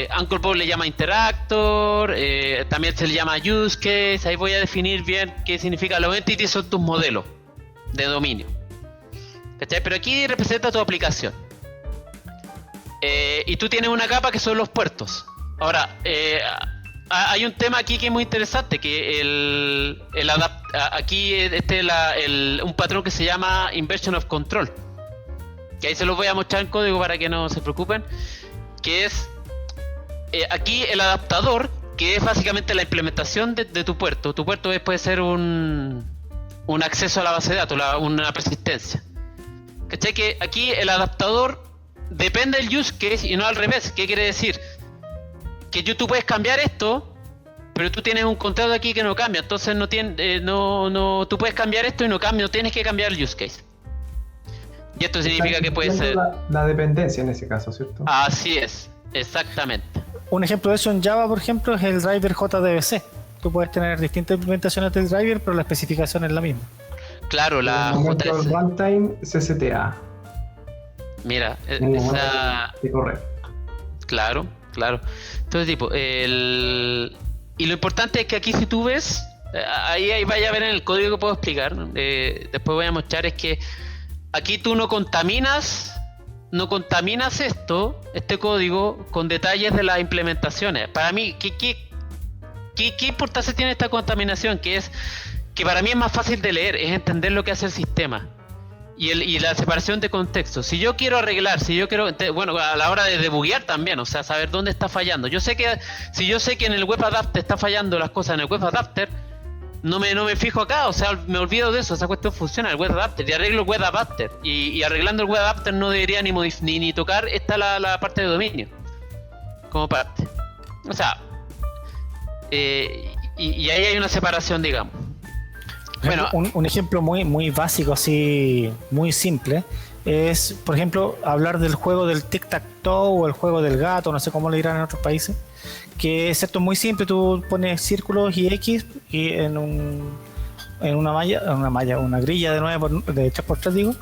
Anchor le llama interactor, también se le llama use case. Ahí voy a definir bien qué significa. Los entities son tus modelos de dominio, ¿cachai? Pero aquí representa tu aplicación. Y tú tienes una capa que son los puertos. Ahora, hay un tema aquí que es muy interesante, que aquí un patrón que se llama Inversion of Control, que ahí se los voy a mostrar en código para que no se preocupen, que es aquí el adaptador, que es básicamente la implementación de tu puerto. Tu puerto puede ser un acceso a la base de datos, una persistencia. ¿Cachai? Que aquí el adaptador depende del use case y no al revés. ¿Qué quiere decir? Que tú puedes cambiar esto, pero tú tienes un contrato aquí que no cambia, entonces tú puedes cambiar esto y no tienes que cambiar el use case. Y esto significa que puede ser la dependencia en ese caso, ¿cierto? Así es, exactamente. Un ejemplo de eso en Java, por ejemplo, es el driver JDBC. Tú puedes tener distintas implementaciones del driver, pero la especificación es la misma. Claro, la JDBC. Runtime CCTA. Mira, correcto. Claro. Entonces, tipo, y lo importante es que aquí, si tú ves, ahí vaya a ver en el código que puedo explicar, después voy a mostrar, es que aquí tú no contaminas este código con detalles de las implementaciones. Para mí, ¿qué importancia tiene esta contaminación? Que para mí es más fácil de leer, es entender lo que hace el sistema. Y la separación de contexto. Si yo quiero arreglar, bueno, a la hora de debuguear también, o sea, saber dónde está fallando. Si yo sé que en el web adapter está fallando las cosas en el web adapter, no me fijo acá, o sea, me olvido de eso, esa cuestión funciona, el web adapter, y arreglo el web adapter, y arreglando el web adapter no debería ni tocar la parte de dominio, como parte. O sea, y ahí hay una separación, digamos. Bueno, un ejemplo muy básico, así, muy simple, es, por ejemplo, hablar del juego del tic-tac-toe o el juego del gato, no sé cómo le dirán en otros países, que es esto muy simple, tú pones círculos y X y en una grilla de 3x3 digo,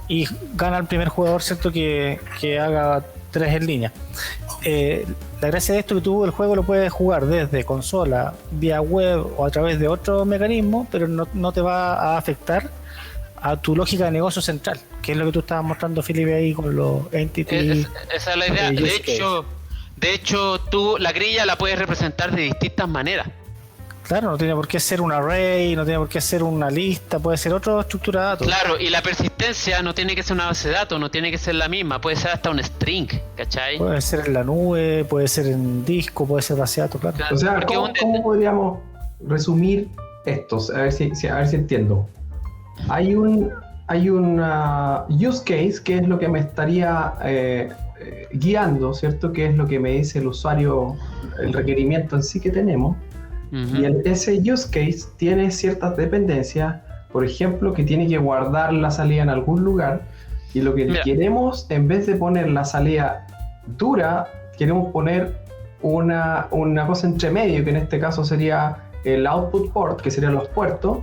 y gana el primer jugador, ¿cierto? Que haga 3 en línea. La gracia de esto es que tú el juego lo puedes jugar desde consola, vía web o a través de otro mecanismo, pero no te va a afectar a tu lógica de negocio central, que es lo que tú estabas mostrando, Felipe, ahí con los entities. Esa es la idea. De hecho, tú la grilla la puedes representar de distintas maneras. Claro, no tiene por qué ser un array, no tiene por qué ser una lista, puede ser otra estructura de datos. Claro, y la persistencia no tiene que ser una base de datos, no tiene que ser la misma, puede ser hasta un string, ¿cachai? Puede ser en la nube, puede ser en disco, puede ser base de datos, claro. O sea, ¿cómo podríamos resumir esto? A ver si entiendo. Hay un use case que es lo que me estaría guiando, ¿cierto? Que es lo que me dice el usuario, el requerimiento en sí que tenemos. Y ese use case tiene ciertas dependencias, por ejemplo, que tiene que guardar la salida en algún lugar, y lo que queremos, en vez de poner la salida dura, queremos poner una cosa entre medio, que en este caso sería el output port, que serían los puertos,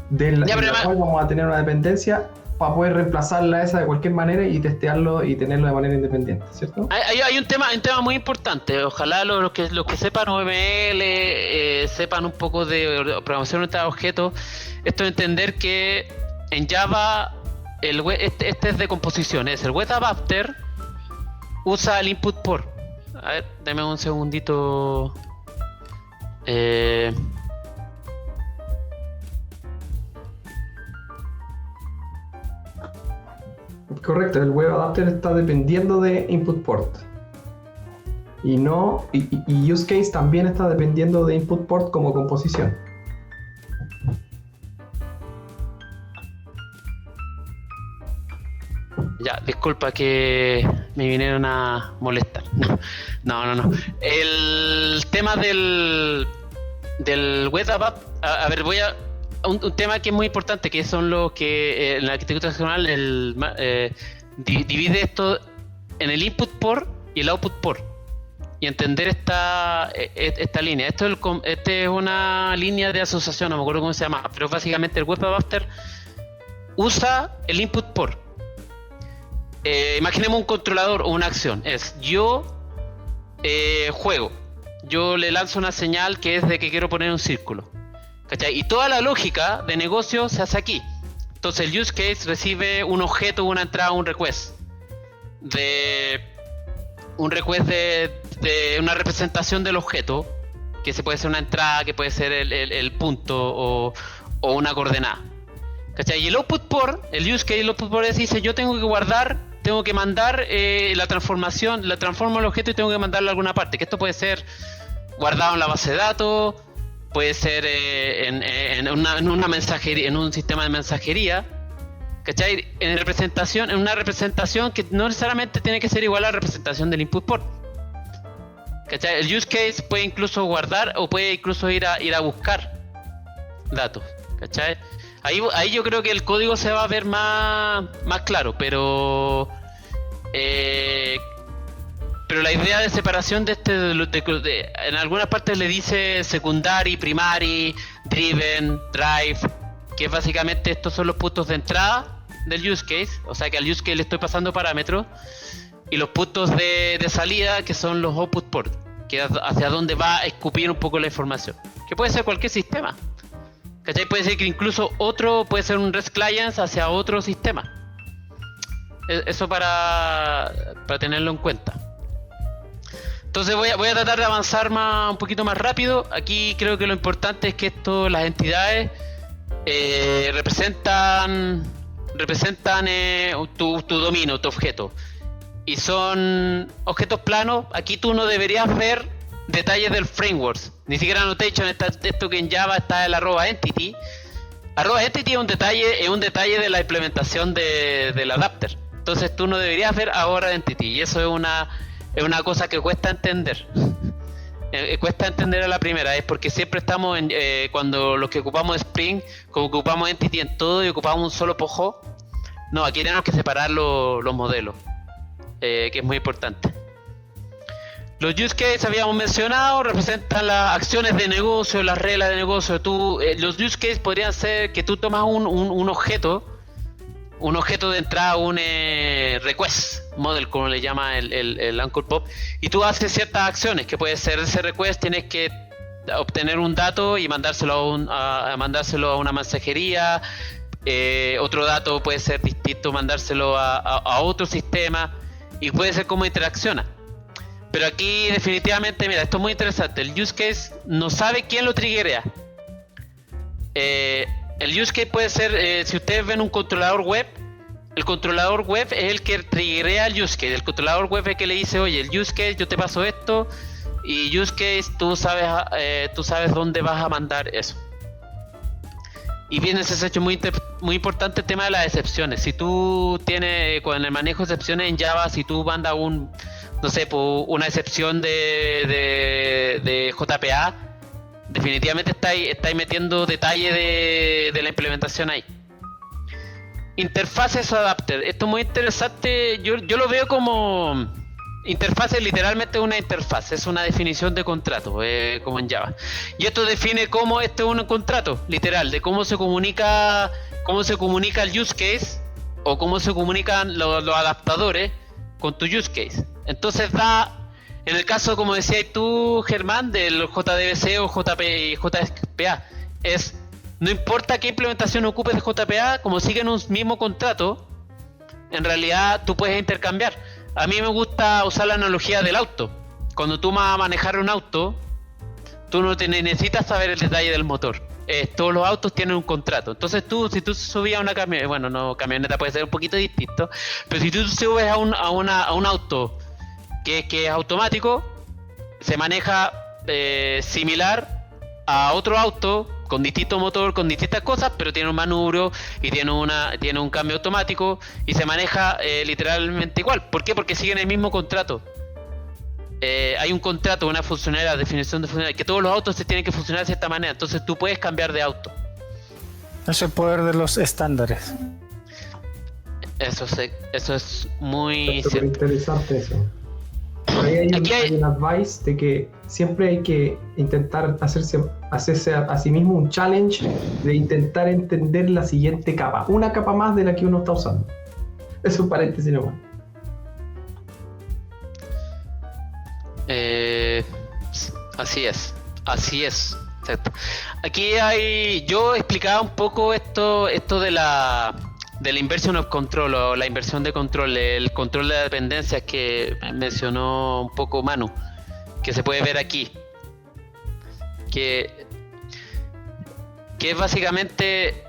de la cual vamos a tener una dependencia para poder reemplazarla esa de cualquier manera y testearlo y tenerlo de manera independiente, ¿cierto? Hay un tema muy importante. Ojalá los que sepan OML, sepan un poco de programación orientada a objetos. Esto de entender que en Java este es de composición, es el web adapter, usa el input port. A ver, dame un segundito. Correcto, el web adapter está dependiendo de input port. Y use case también está dependiendo de input port como composición. Ya, disculpa que me vinieron a molestar. No. El tema del web app, a ver, un tema que es muy importante, que son los que en la arquitectura regional divide esto en el input port y el output port, y entender esta línea. Esta es una línea de asociación, no me acuerdo cómo se llama, pero básicamente el web adapter usa el input port. Imaginemos un controlador o una acción. Yo juego, yo le lanzo una señal que es de que quiero poner un círculo, ¿cachai? Y toda la lógica de negocio se hace aquí. Entonces el use case recibe un objeto, una entrada, un request de una representación del objeto, que se puede ser una entrada, que puede ser el punto o una coordenada, ¿cachai? Y el output port, el use case, el output port dice: yo tengo que mandar la transformación, la transformo el objeto y tengo que mandarlo a alguna parte, que esto puede ser guardado en la base de datos, puede ser en una mensajería, en un sistema de mensajería, ¿cachai? En una representación que no necesariamente tiene que ser igual a la representación del input port, ¿cachai? El use case puede incluso guardar o puede incluso ir a buscar datos, ¿cachai? Ahí yo creo que el código se va a ver más claro, pero la idea de separación de en algunas partes le dice secondary, primary, driven, drive, que básicamente estos son los puntos de entrada del use case, o sea que al use case le estoy pasando parámetros, y los puntos de salida, que son los output port, que es hacia donde va a escupir un poco la información, que puede ser cualquier sistema, ¿cachai? Puede ser que incluso puede ser un REST client hacia otro sistema. Eso para tenerlo en cuenta. Entonces voy a tratar de avanzar un poquito más rápido. Aquí creo que lo importante es que las entidades representan tu dominio, tu objeto. Y son objetos planos. Aquí tú no deberías ver detalles del framework. Ni siquiera annotation está esto que en Java está el @entity. @entity es un detalle de la implementación del adapter. Entonces tú no deberías ver @entity, y eso es una cosa que cuesta entender. Cuesta entender a la primera, es porque siempre estamos cuando los que ocupamos Spring, como ocupamos Entity en todo y ocupamos un solo pojo. No, aquí tenemos que separar los modelos, que es muy importante. Los use cases habíamos mencionado, representan las acciones de negocio, las reglas de negocio. Los use cases podrían ser que tú tomas un objeto de entrada, un request model, como le llama el Uncle Pop, y tú haces ciertas acciones, que puede ser ese request, tienes que obtener un dato y mandárselo a una mensajería, otro dato puede ser distinto, mandárselo a otro sistema, y puede ser cómo interacciona. Pero aquí definitivamente, mira, esto es muy interesante, el use case no sabe quién lo triggerea. El use case puede ser, si ustedes ven un controlador web, el controlador web es el que triggerea el use case. El controlador web es el que le dice, oye, el use case, yo te paso esto, y use case, tú sabes dónde vas a mandar eso. Y viene ese hecho muy importante, el tema de las excepciones. Si tú tienes, con el manejo de excepciones en Java, si tú mandas una excepción de JPA, definitivamente estáis metiendo detalle de la implementación ahí. Interfaces o adapter. Esto es muy interesante. Yo lo veo como interfaz, es literalmente una interfaz, es una definición de contrato, como en Java. Y esto define cómo este es un contrato, literal, de cómo se comunica el use case, o cómo se comunican los adaptadores con tu use case. Entonces en el caso, como decías tú, Germán, del JDBC o JPA, no importa qué implementación ocupes de JPA, como siguen un mismo contrato, en realidad tú puedes intercambiar. A mí me gusta usar la analogía del auto. Cuando tú vas a manejar un auto, tú no necesitas saber el detalle del motor. Todos los autos tienen un contrato. Entonces si tú subías a una camioneta, bueno, no, camioneta puede ser un poquito distinto, pero si tú subes a un auto que es automático, se maneja similar a otro auto con distinto motor, con distintas cosas, pero tiene un manubrio y tiene un cambio automático y se maneja literalmente igual. ¿Por qué? Porque siguen el mismo contrato. Hay un contrato, una funcionalidad, definición de funcionalidad, que todos los autos se tienen que funcionar de cierta manera, entonces tú puedes cambiar de auto. Eso es el poder de los estándares. Eso es muy cierto. Interesante eso. Ahí hay un advice de que siempre hay que intentar hacerse a sí mismo un challenge de intentar entender la siguiente capa, una capa más de la que uno está usando. Es un paréntesis nomás. Así es, exacto. Aquí yo explicaba un poco esto de la inversion of control, o la inversión de control, el control de dependencias que mencionó un poco Manu, que se puede ver aquí, que es básicamente,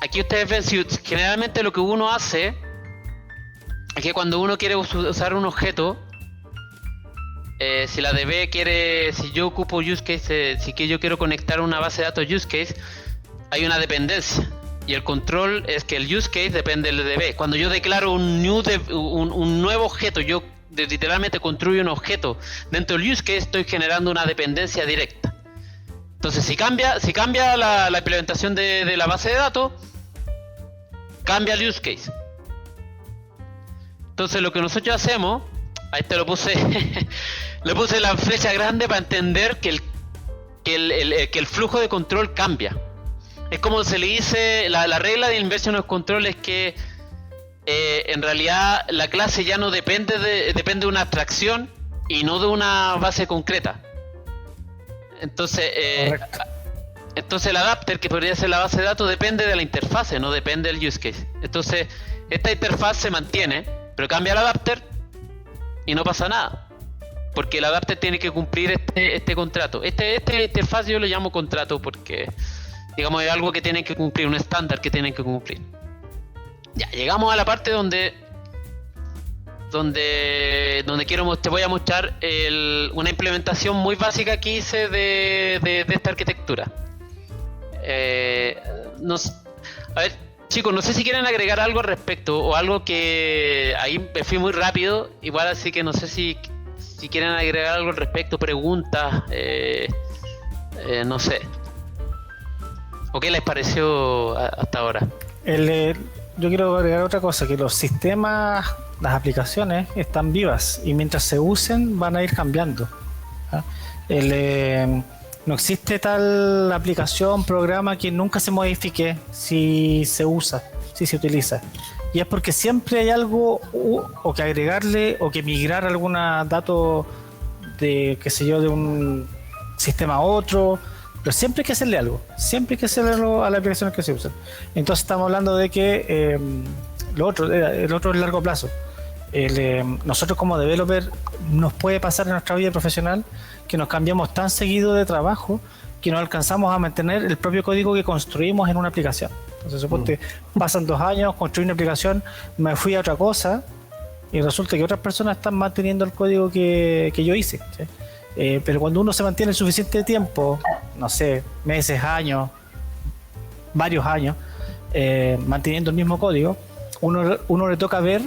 aquí ustedes ven, generalmente lo que uno hace es que cuando uno quiere usar un objeto, si yo ocupo use case, si que yo quiero conectar una base de datos use case, hay una dependencia. Y el control es que el use case depende del DB. Cuando yo declaro un nuevo objeto, yo literalmente construyo un objeto dentro del use case, estoy generando una dependencia directa. Entonces, si cambia la implementación de la base de datos, cambia el use case. Entonces, lo que nosotros hacemos, ahí te lo puse, le puse la flecha grande para entender que el flujo de control cambia. Es como se le dice, la regla de inversion of control es que en realidad la clase ya no depende de una abstracción y no de una base concreta. Entonces el adapter, que podría ser la base de datos, depende de la interfase, no depende del use case. Entonces esta interfaz se mantiene, pero cambia el adapter y no pasa nada, porque el adapter tiene que cumplir este contrato. Esta interfaz yo lo llamo contrato porque, digamos, es algo que tienen que cumplir, un estándar que tienen que cumplir. Ya, llegamos a la parte donde donde te voy a mostrar una implementación muy básica que hice de esta arquitectura. A ver, chicos, no sé si quieren agregar algo al respecto o algo que ahí me fui muy rápido, igual, así que no sé si quieren agregar algo al respecto, preguntas, no sé. ¿O qué les pareció hasta ahora? Yo quiero agregar otra cosa, que los sistemas, las aplicaciones están vivas y mientras se usen van a ir cambiando. ¿Ah? No existe tal aplicación, programa que nunca se modifique si se usa, si se utiliza. Y es porque siempre hay algo o que agregarle o que migrar algún dato de, qué sé yo, de un sistema a otro. Pero siempre hay que hacerle algo, a la aplicación que se usa. Entonces estamos hablando de que el otro es largo plazo. Nosotros como developer nos puede pasar en nuestra vida profesional que nos cambiamos tan seguido de trabajo que no alcanzamos a mantener el propio código que construimos en una aplicación. Entonces suponte, pasan 2 años, construí una aplicación, me fui a otra cosa y resulta que otras personas están manteniendo el código que yo hice, ¿sí? Pero cuando uno se mantiene el suficiente tiempo, no sé, meses, años, varios años, manteniendo el mismo código, uno le toca ver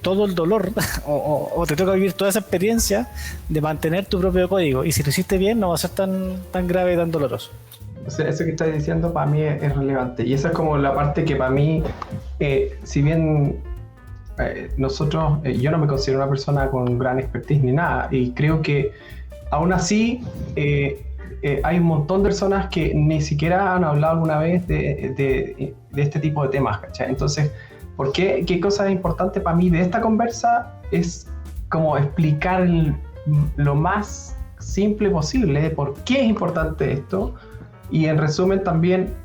todo el dolor o te toca vivir toda esa experiencia de mantener tu propio código, y si lo hiciste bien no va a ser tan grave y tan doloroso. O sea, eso que estás diciendo para mí es relevante, y esa es como la parte que para mí, si bien yo no me considero una persona con gran expertise ni nada, y creo que aún así hay un montón de personas que ni siquiera han hablado alguna vez de este tipo de temas, ¿cachai? Entonces, ¿por qué? ¿Qué cosa es importante para mí de esta conversa? Es como explicar lo más simple posible de por qué es importante esto, y en resumen también,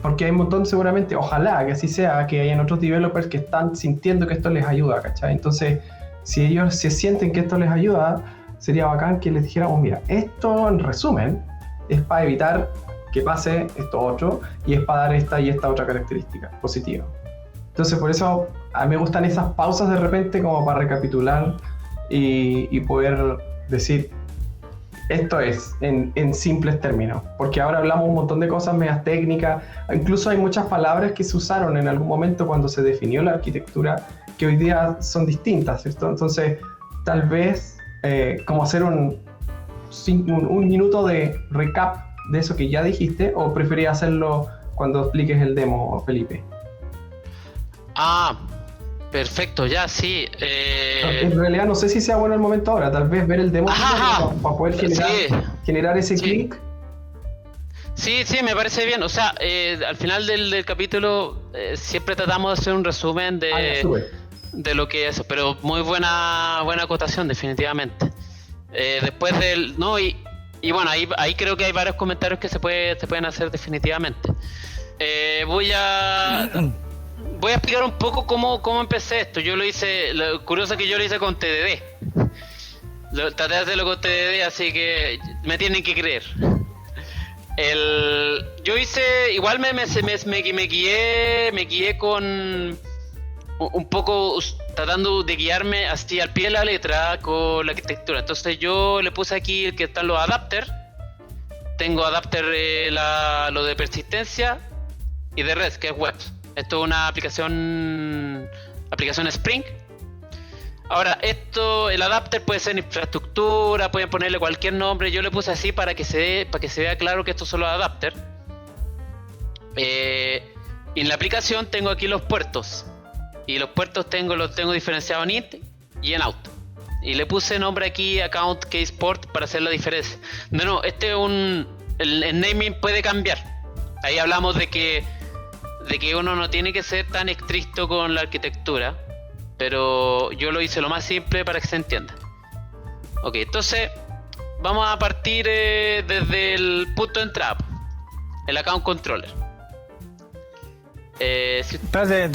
porque hay un montón, seguramente, ojalá que así sea, que hayan otros developers que están sintiendo que esto les ayuda, ¿cachai? Entonces, si ellos se sienten que esto les ayuda, sería bacán que les dijéramos, mira, esto en resumen es para evitar que pase esto otro, y es para dar esta y esta otra característica positiva. Entonces, por eso a mí me gustan esas pausas de repente como para recapitular y poder decir, esto es en simples términos, porque ahora hablamos un montón de cosas medias técnicas, incluso hay muchas palabras que se usaron en algún momento cuando se definió la arquitectura que hoy día son distintas, ¿cierto? Entonces, tal vez como hacer un minuto de recap de eso que ya dijiste, o preferís hacerlo cuando expliques el demo, Felipe. Perfecto, ya, sí. En realidad no sé si sea bueno el momento ahora, tal vez ver el demo para poder generar ese clic. Sí, me parece bien. O sea, al final del capítulo siempre tratamos de hacer un resumen de lo que es, pero muy buena acotación, definitivamente. Después del... No, y bueno, ahí creo que hay varios comentarios que se pueden hacer definitivamente. Voy a explicar un poco cómo empecé esto. Yo lo hice, curioso que yo lo hice con TDD. Traté de hacerlo con TDD, así que me tienen que creer. Yo hice, igual me guié con un poco tratando de guiarme así al pie de la letra con la arquitectura. Entonces yo le puse aquí que están los adapters. Tengo adapter lo de persistencia y de REST, que es web. Esto es una aplicación Spring. Ahora, el adapter puede ser infraestructura, pueden ponerle cualquier nombre. Yo le puse así para que se vea claro que estos son los adapters. En la aplicación tengo aquí los puertos. Y los puertos los tengo diferenciados en int y en out. Y le puse nombre aquí, account, case port, para hacer la diferencia. No, el naming puede cambiar. Ahí hablamos de que uno no tiene que ser tan estricto con la arquitectura, pero yo lo hice lo más simple para que se entienda. Ok, entonces vamos a partir desde el punto de entrada, el account controller. ¿De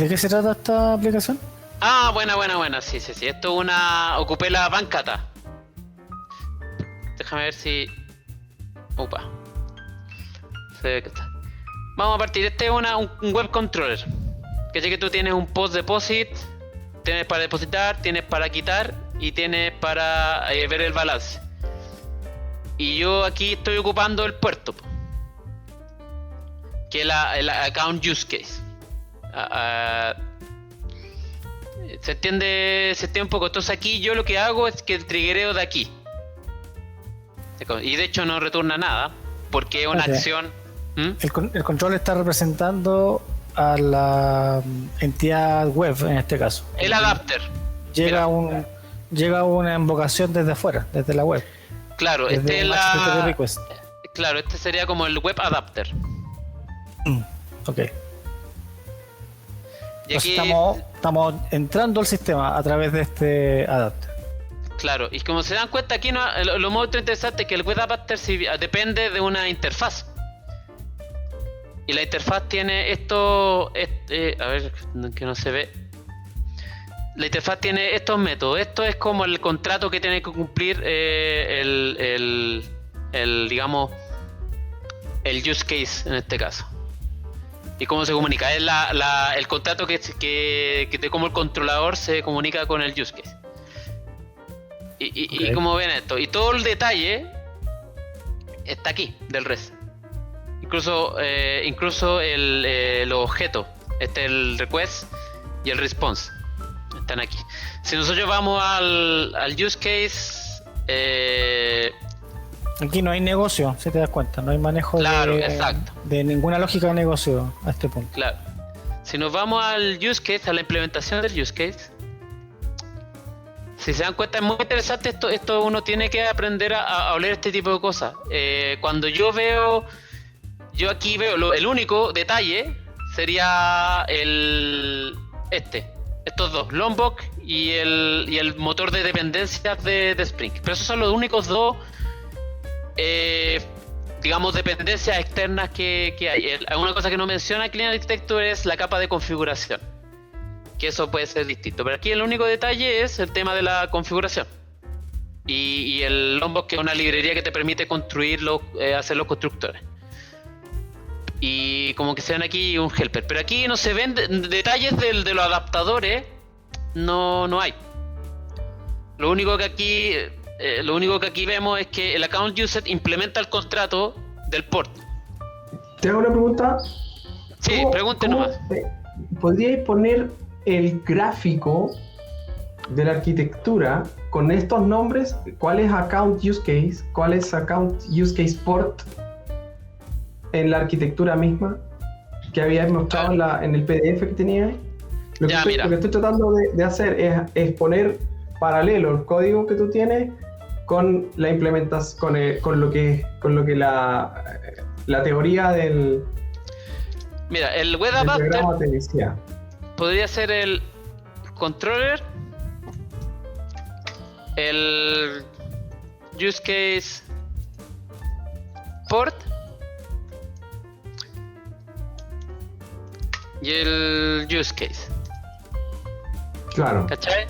qué se trata esta aplicación? Buena, sí, esto es ocupé la bancata. Déjame ver si... Opa. Se ve que está. Vamos a partir, este es un web controller. Que tú tienes un post deposit Tienes para depositar, tienes para quitar y tienes para ver el balance. Y yo aquí estoy ocupando el puerto, que es el account use case. ¿Se entiende un poco? Entonces aquí yo lo que hago es que triggereo de aquí. Y de hecho no retorna nada, porque es una acción. El control está representando a la entidad web en este caso. El adapter. Llega una invocación desde afuera, desde la web. Claro, desde claro, este sería como el web adapter. Ok. Y aquí estamos entrando al sistema a través de este adapter. Claro, y como se dan cuenta aquí, lo más interesante es que el web adapter depende de una interfaz. Y la interfaz tiene esto, a ver, que no se ve. La interfaz tiene estos métodos. Esto es como el contrato que tiene que cumplir digamos, el use case en este caso. ¿Y cómo se comunica? Es el contrato que como el controlador se comunica con el use case. Y como ven esto, y todo el detalle está aquí del REST. Incluso los objetos, el request y el response están aquí. Si nosotros vamos al use case, aquí no hay negocio, si te das cuenta, no hay manejo de ninguna lógica de negocio a este punto. Claro. Si nos vamos al use case, a la implementación del use case, si se dan cuenta es muy interesante esto uno tiene que aprender a oler este tipo de cosas. Cuando yo aquí veo el único detalle sería estos dos, Lombok y el motor de dependencias de Spring. Pero esos son los únicos dos digamos dependencias externas que hay. Una cosa que no menciona Clean Architecture es la capa de configuración, que eso puede ser distinto, pero aquí el único detalle es el tema de la configuración y el Lombok, que es una librería que te permite hacer los constructores, y como que se ven aquí un helper, pero aquí no se ven detalles de los adaptadores, no hay. Lo único que aquí vemos es que el account user implementa el contrato del port. ¿Te hago una pregunta? Sí, pregunte nomás. ¿Podríais poner el gráfico de la arquitectura con estos nombres? ¿Cuál es account use case? ¿Cuál es account use case port? En la arquitectura misma que habías mostrado en el PDF que tenía. Lo que estoy tratando de hacer es poner paralelo el código que tú tienes con la implementación, con lo que la teoría del. Mira, el web adapter te podría ser el controller, el use case port y el use case. Claro. ¿Cachai?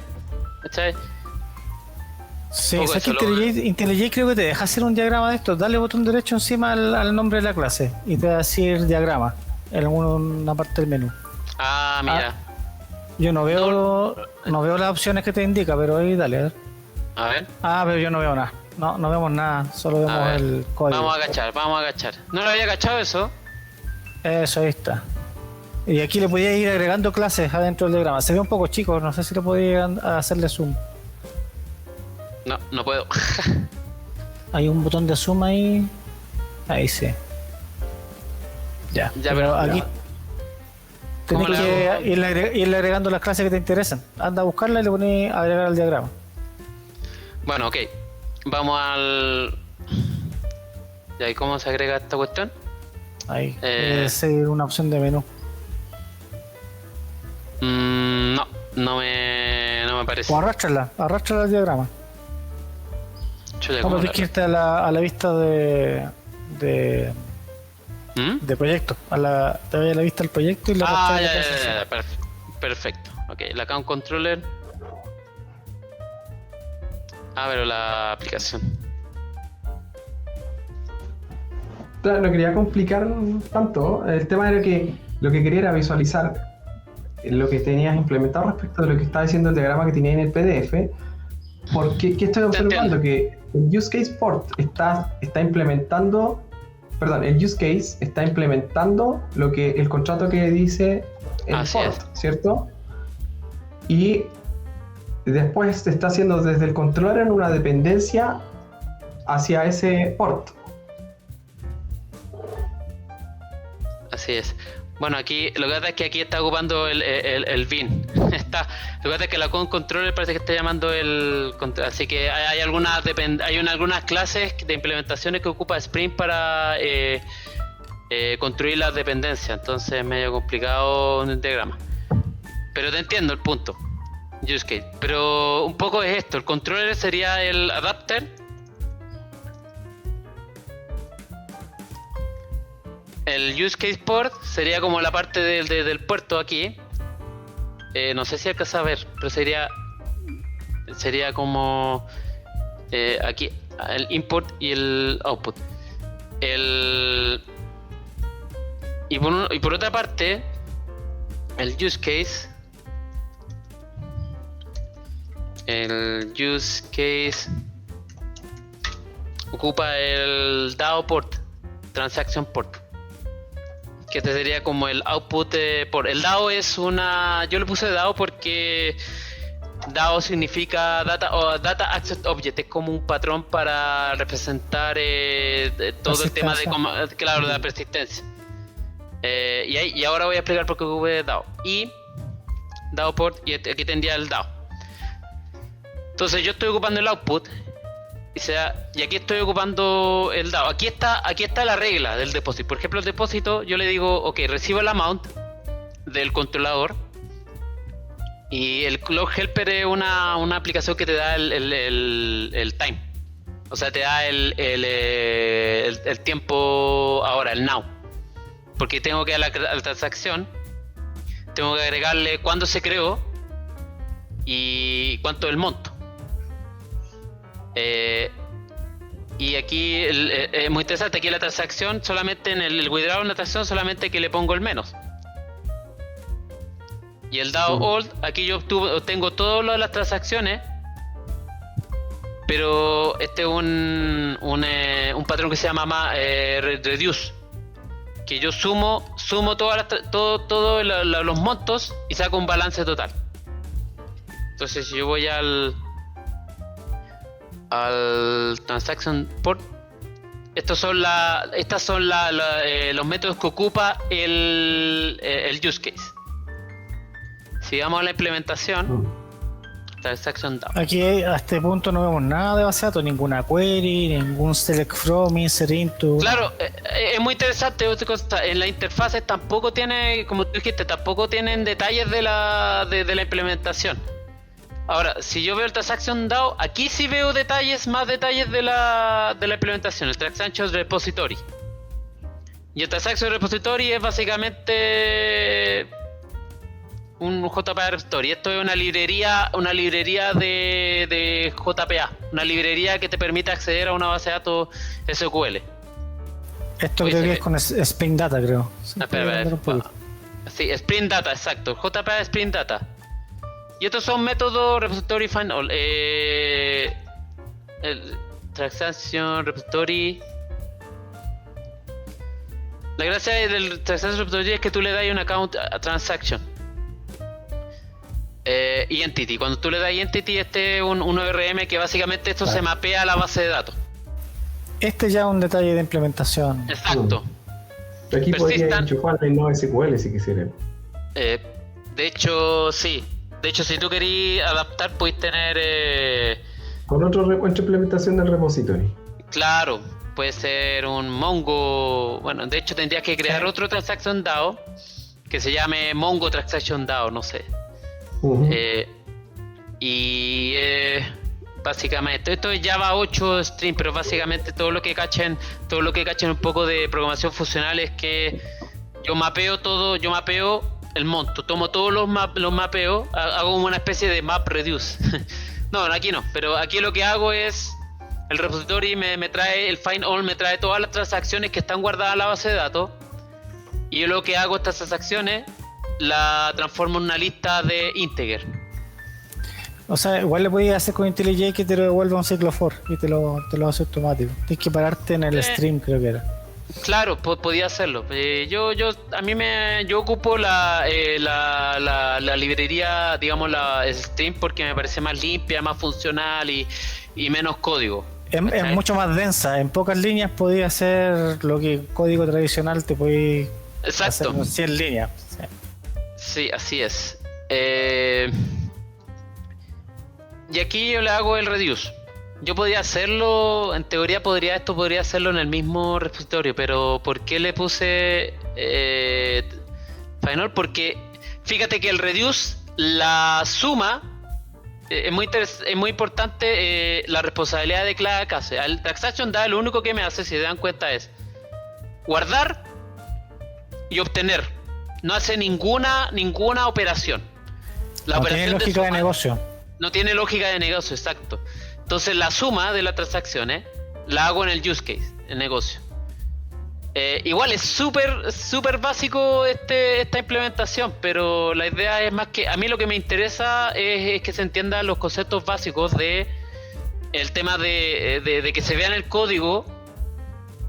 Sí, es que IntelliJ creo que te deja hacer un diagrama de esto. Dale botón derecho encima al nombre de la clase y te va a decir diagrama en una parte del menú. Ah, mira. Yo no veo las opciones que te indica, pero ahí dale. A ver. Pero yo no veo nada. No vemos nada, solo vemos el código. Vamos a agachar. ¿No lo había agachado eso? Eso, ahí está. Y aquí le podía ir agregando clases adentro del diagrama. Se ve un poco chico, no sé si le podía hacerle zoom. No puedo. Hay un botón de zoom ahí. Ahí sí. Ya pero aquí tenés que irle agregando las clases que te interesan. Anda a buscarla y le pones a agregar al diagrama. Bueno, ok. Vamos al. ¿Y cómo se agrega esta cuestión? Ahí. Es una opción de menú. No me parece. O arrástrala al diagrama. No, tienes que irte a la vista de proyecto. Te voy a la vista del proyecto y la ya. Perfecto. Ok, el account controller. Pero la aplicación. Claro, no quería complicar tanto. El tema era que lo que quería era visualizar lo que tenías implementado respecto de lo que estaba diciendo el diagrama que tenía en el PDF. Porque ¿qué estoy observando? Que el use case port está implementando, perdón, el use case está implementando lo que el contrato que dice el Así port, es. ¿cierto? Y después se está haciendo desde el controller en una dependencia hacia ese port. Así es. Bueno, aquí lo que pasa es que aquí está ocupando el bin. Lo que pasa es que la controller parece que está llamando así que hay algunas clases de implementaciones que ocupa Spring para construir las dependencias. Entonces es medio complicado un diagrama. Pero te entiendo el punto. Use case. Pero un poco es esto. El controller sería el adapter. El use case port sería como la parte del puerto aquí. No sé si alcanza a ver, pero sería como aquí el import y el output. Y por otra parte, el use case. El use case ocupa el DAO port, transaction port. Que este sería como el output por el DAO es yo le puse DAO porque DAO significa Data Access Object, es como un patrón para representar todo el tema de la persistencia. Y ahora voy a explicar por qué ocupé DAO. Y DAO port, y aquí tendría el DAO. Entonces yo estoy ocupando el output. Y aquí estoy ocupando el DAO. Aquí está la regla del depósito. Por ejemplo, el depósito, yo le digo, ok, recibo el amount del controlador. Y el clock helper es una aplicación que te da el time. O sea, te da el tiempo ahora, el now. Porque tengo que dar a la transacción, tengo que agregarle cuándo se creó y cuánto es el monto. Y aquí es muy interesante, aquí la transacción solamente en el withdraw en la transacción solamente que le pongo el menos. Y el DAO old, aquí yo obtengo todas las transacciones, pero este es un patrón que se llama reduce, que yo sumo todos los montos y saco un balance total. Entonces si yo voy al transaction port, estos son los métodos que ocupa el use case. Si vamos a la implementación, transaction DAO. Aquí a este punto no vemos nada de base de datos, ninguna query, ningún select from, insert into. Claro, es muy interesante otra cosa. En la interfaz tampoco tiene, como tú dijiste, tampoco tienen detalles de la implementación. Ahora, si yo veo el Transaction DAO, aquí sí veo más detalles de la implementación, el Transaction Repository. Y el Transaction Repository es básicamente un JPA Repository. Esto es una librería de JPA, una librería que te permite acceder a una base de datos SQL. Esto creo que es con Spring Data, creo. Espera. Sí, Spring Data, exacto. JPA Spring Data. Y estos son métodos repository find all. El transaction repository. La gracia del transaction repository es que tú le das un account a transaction. Y entity. Cuando tú le das entity, este es un ORM que básicamente esto se mapea a la base de datos. Este ya es un detalle de implementación. Exacto. Aquí podría enchufarle el NoSQL si quisieran. De hecho, sí. De hecho, si tú querís adaptar, podéis tener... Con otra implementación del repository. Claro, puede ser un Mongo... Bueno, de hecho tendrías que crear otro Transaction DAO que se llame Mongo Transaction DAO, no sé. Básicamente, esto es Java 8 Stream, pero básicamente todo lo que cachen un poco de programación funcional es que yo mapeo el monto, tomo todos los mapeos, hago una especie de map reduce. No, aquí no, pero aquí lo que hago es el repository me trae el find all, me trae todas las transacciones que están guardadas en la base de datos, y yo lo que hago estas transacciones la transforma en una lista de integer. O sea, igual le podías hacer con IntelliJ que te lo devuelva un ciclo for y te lo hace automático. Tienes que pararte en el stream, creo que era. Claro, podía hacerlo. Yo ocupo la librería, digamos, la Stream, porque me parece más limpia, más funcional y menos código. Es mucho más densa. En pocas líneas podía hacer lo que código tradicional te podía hacer en 100 líneas. Sí, así es. Y aquí yo le hago el reduce. Yo podría hacerlo, en teoría podría hacerlo en el mismo repositorio, pero ¿por qué le puse Final? Porque fíjate que el reduce, la suma, es muy importante la responsabilidad de cada clase. El transaction DA lo único que me hace, si se dan cuenta, es guardar y obtener. No hace ninguna operación. No tiene lógica de negocio. No tiene lógica de negocio, exacto. Entonces la suma de las transacciones la hago en el use case, el negocio. Igual es súper básico esta implementación, pero la idea es más que... A mí lo que me interesa es que se entiendan los conceptos básicos de el tema de que se vea en el código,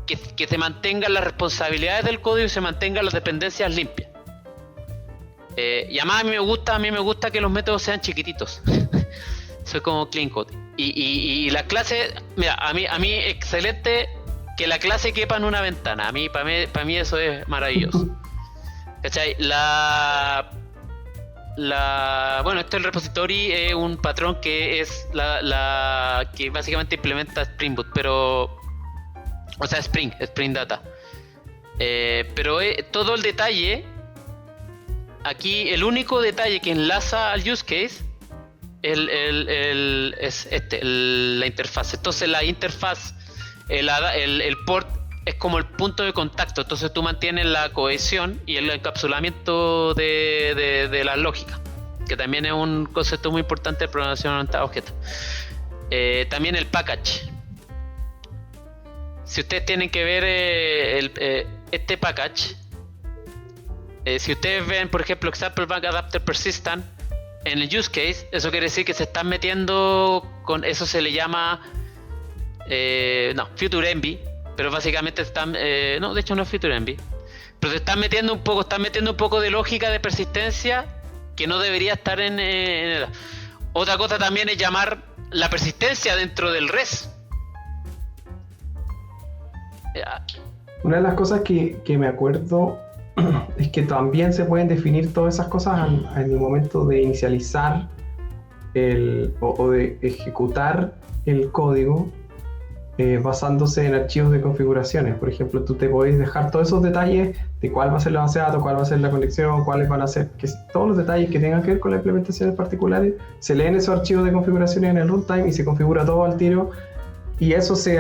que se mantengan las responsabilidades del código y se mantengan las dependencias limpias. Y además a mí me gusta que los métodos sean chiquititos. Soy como clean code. Y las clases, mira, a mí excelente que la clase quepa en una ventana. Para mí eso es maravilloso. ¿Cachai? Bueno, el repository es un patrón que es que básicamente implementa Spring Boot, pero... O sea, Spring Data. Pero todo el detalle... Aquí el único detalle que enlaza al use case es la interfaz. Entonces la interfaz, el port es como el punto de contacto. Entonces tú mantienes la cohesión y el encapsulamiento de la lógica, que también es un concepto muy importante de programación orientada a objetos. También el package. Si ustedes tienen que ver este package, si ustedes ven, por ejemplo, example back adapter persistent en el use case, eso quiere decir que se están metiendo con eso, se le llama future envy, pero básicamente están no, de hecho no es future envy, pero se están metiendo un poco de lógica de persistencia que no debería estar en otra cosa. También es llamar la persistencia dentro del res. Una de las cosas que me acuerdo es que también se pueden definir todas esas cosas en el momento de inicializar o de ejecutar el código basándose en archivos de configuraciones. Por ejemplo, tú te podés dejar todos esos detalles de cuál va a ser la base de datos, cuál va a ser la conexión, cuáles van a ser, todos los detalles que tengan que ver con la implementación particulares, se leen esos archivos de configuraciones en el runtime y se configura todo al tiro. Y eso se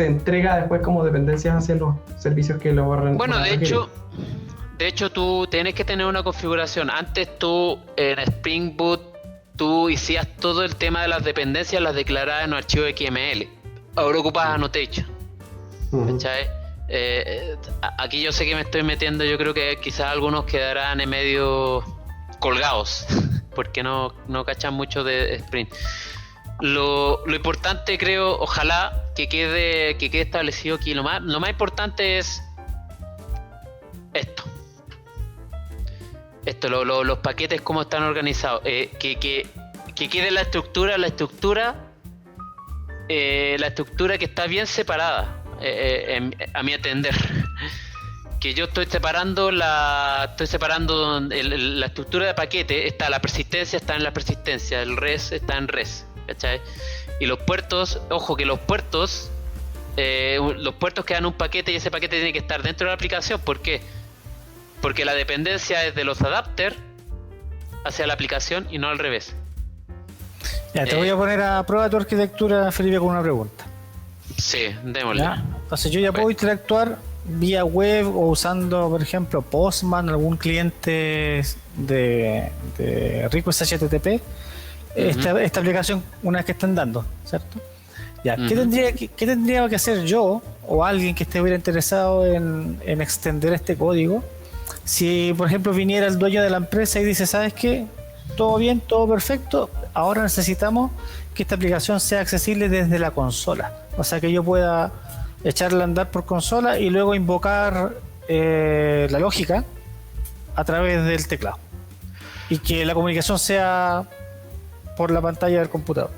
entrega después como dependencias hacia los servicios que lo borran. Bueno, de hecho tú tienes que tener una configuración. Antes tú en Spring Boot tú hacías todo el tema de las dependencias, las declarabas en un archivo XML. Ahora ocupas Annotation. ¿Cachai? Aquí yo sé que me estoy metiendo, yo creo que quizás algunos quedarán en medio colgados porque no cachan mucho de Spring. Lo importante, creo, ojalá que quede establecido aquí. Lo más importante es los paquetes, cómo están organizados, que quede la estructura que está bien separada, a mi entender. Que yo estoy separando la estructura de paquete. Está la persistencia, está en la persistencia, el res está en res, ¿cachai? Y los puertos, ojo que los puertos que dan un paquete, y ese paquete tiene que estar dentro de la aplicación. ¿Por qué? Porque la dependencia es de los adapters hacia la aplicación y no al revés. Ya, te voy a poner a prueba tu arquitectura, Felipe, con una pregunta. Sí, démosle. ¿Ya? Entonces yo ya puedo interactuar vía web o usando, por ejemplo, Postman, algún cliente de request HTTP, esta aplicación una vez que están dando, ¿cierto? Ya, ¿qué tendría que hacer yo o alguien que estuviera interesado en extender este código Si, por ejemplo, viniera el dueño de la empresa y dice, ¿sabes qué? Todo bien, todo perfecto, ahora necesitamos que esta aplicación sea accesible desde la consola. O sea, que yo pueda echarla a andar por consola y luego invocar la lógica a través del teclado. Y que la comunicación sea por la pantalla del computador.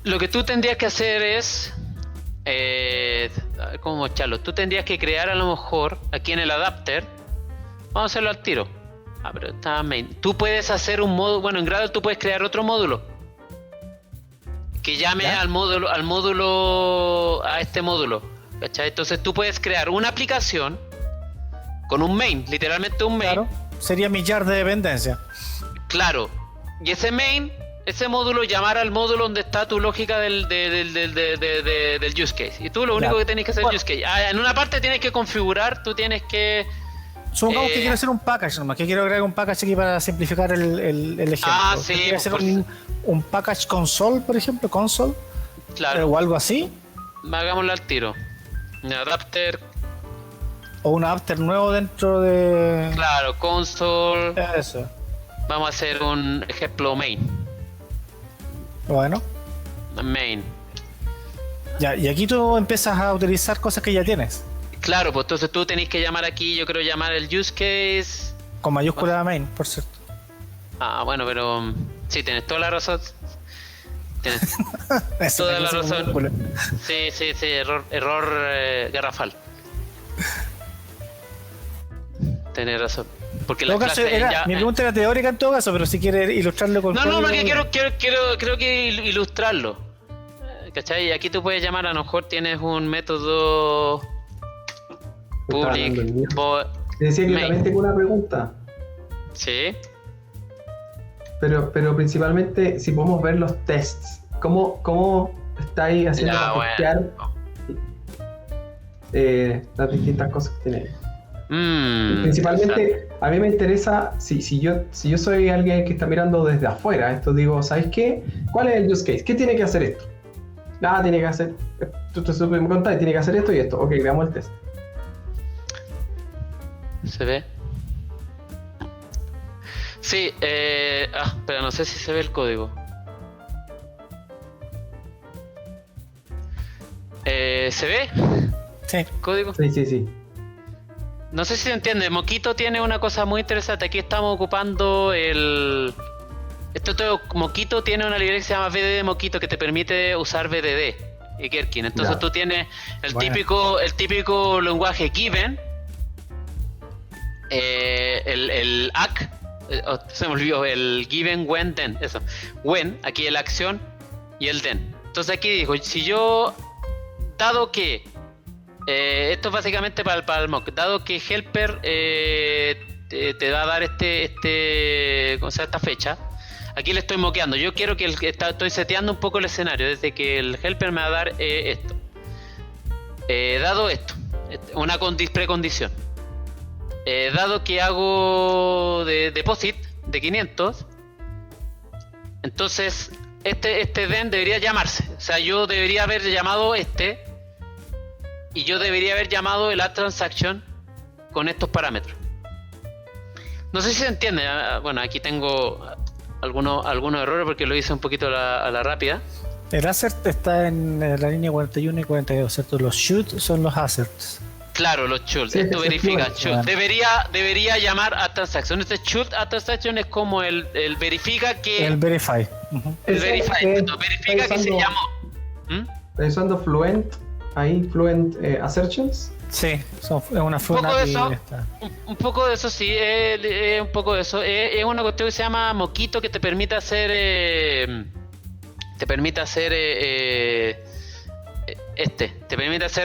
Lo que tú tendrías que hacer es... ¿cómo mostrarlo? Tú tendrías que crear a lo mejor aquí en el adapter. Vamos a hacerlo al tiro. Pero está main. Tú puedes hacer un módulo. Bueno, en Gradle tú puedes crear otro módulo que llame al módulo, a este módulo. ¿Cachai? Entonces tú puedes crear una aplicación con un main, literalmente un main. Claro, sería mi jar de dependencia. Claro. Y ese main, ese módulo, llamar al módulo donde está tu lógica del use case. Y tú lo único que tienes que hacer es use case. En una parte tienes que configurar, tú tienes que... Supongamos que quiero hacer un package nomás, que quiero agregar un package aquí para simplificar el ejemplo. Sí. Quiero hacer un package console, por ejemplo, console. Claro. O algo así. Hagámoslo al tiro. Un adapter. O un adapter nuevo dentro de... Claro, console. Eso. Vamos a hacer un ejemplo main. Bueno. Main. Ya, y aquí tú empiezas a utilizar cosas que ya tienes. Claro, pues entonces tú tenés que llamar aquí, yo quiero llamar el use case. Con mayúscula main, por cierto. Bueno, pero sí, tienes toda la razón. Tienes toda la razón. Sí, error garrafal. Tenés razón. Porque la clase mi pregunta era teórica en todo caso, pero si quieres ilustrarlo con... No, porque quiero que ilustrarlo. ¿Cachai? Aquí tú puedes llamar, a lo mejor tienes un método... Public te decía que también tengo una pregunta. Sí. Pero principalmente si podemos ver los tests. ¿Cómo estáis haciendo para testear las distintas cosas que tenéis? Principalmente a mí me interesa si yo soy alguien que está mirando desde afuera esto, digo, ¿sabes qué? ¿Cuál es el use case? ¿Qué tiene que hacer esto? Tiene que hacer, tú te me contaste, tiene que hacer esto y esto. Ok, veamos el test. ¿Se ve? Sí, pero no sé si se ve el código. ¿Se ve? Sí. ¿Código? Sí. No sé si se entiende. Moquito tiene una cosa muy interesante. Aquí estamos ocupando Moquito tiene una librería que se llama VDD Moquito que te permite usar VDD y Gherkin. Entonces tú tienes el típico lenguaje given, el ACK, se me olvidó, el given, when, then, eso. When, aquí la acción y el then. Entonces aquí dijo, si yo, dado que esto es básicamente para el mock, dado que helper te va a dar esta fecha, aquí le estoy mockeando. Yo quiero que estoy seteando un poco el escenario desde que el helper me va a dar esto. Dado esto, una precondición. Dado que hago de deposit de 500, entonces este then debería llamarse. O sea, yo debería haber llamado y yo debería haber llamado el add transaction con estos parámetros. No sé si se entiende. Bueno, aquí tengo algunos errores porque lo hice un poquito a la rápida. El assert está en la línea 41 y 42, ¿cierto? Los should son los asserts. Claro, los should. Sí, esto verifica. Should. Debería llamar a transaction. Este should a transaction es como el verifica que... El verify. El verify. Verifica que se llamó. ¿Estás usando Fluent assertions? Sí, es una un poco de eso sí, un poco de eso. Es una cuestión que se llama Moquito que te permite hacer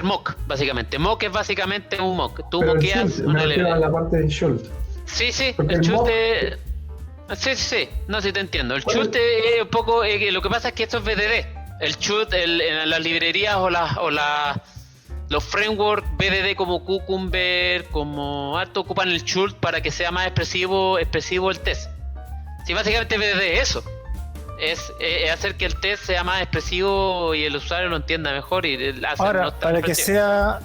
mock, básicamente. Mock es básicamente un mock. Tú moqueas un elemento. La parte de should. Sí, porque el should Sí. No, sí te entiendo. El should es un poco, lo que pasa es que esto es BDD. El should en las librerías los frameworks BDD como Cucumber, como harto ocupan el should para que sea más expresivo el test. Sí, básicamente BDD es eso. Es hacer que el test sea más expresivo y el usuario lo entienda mejor y Ahora, para que sea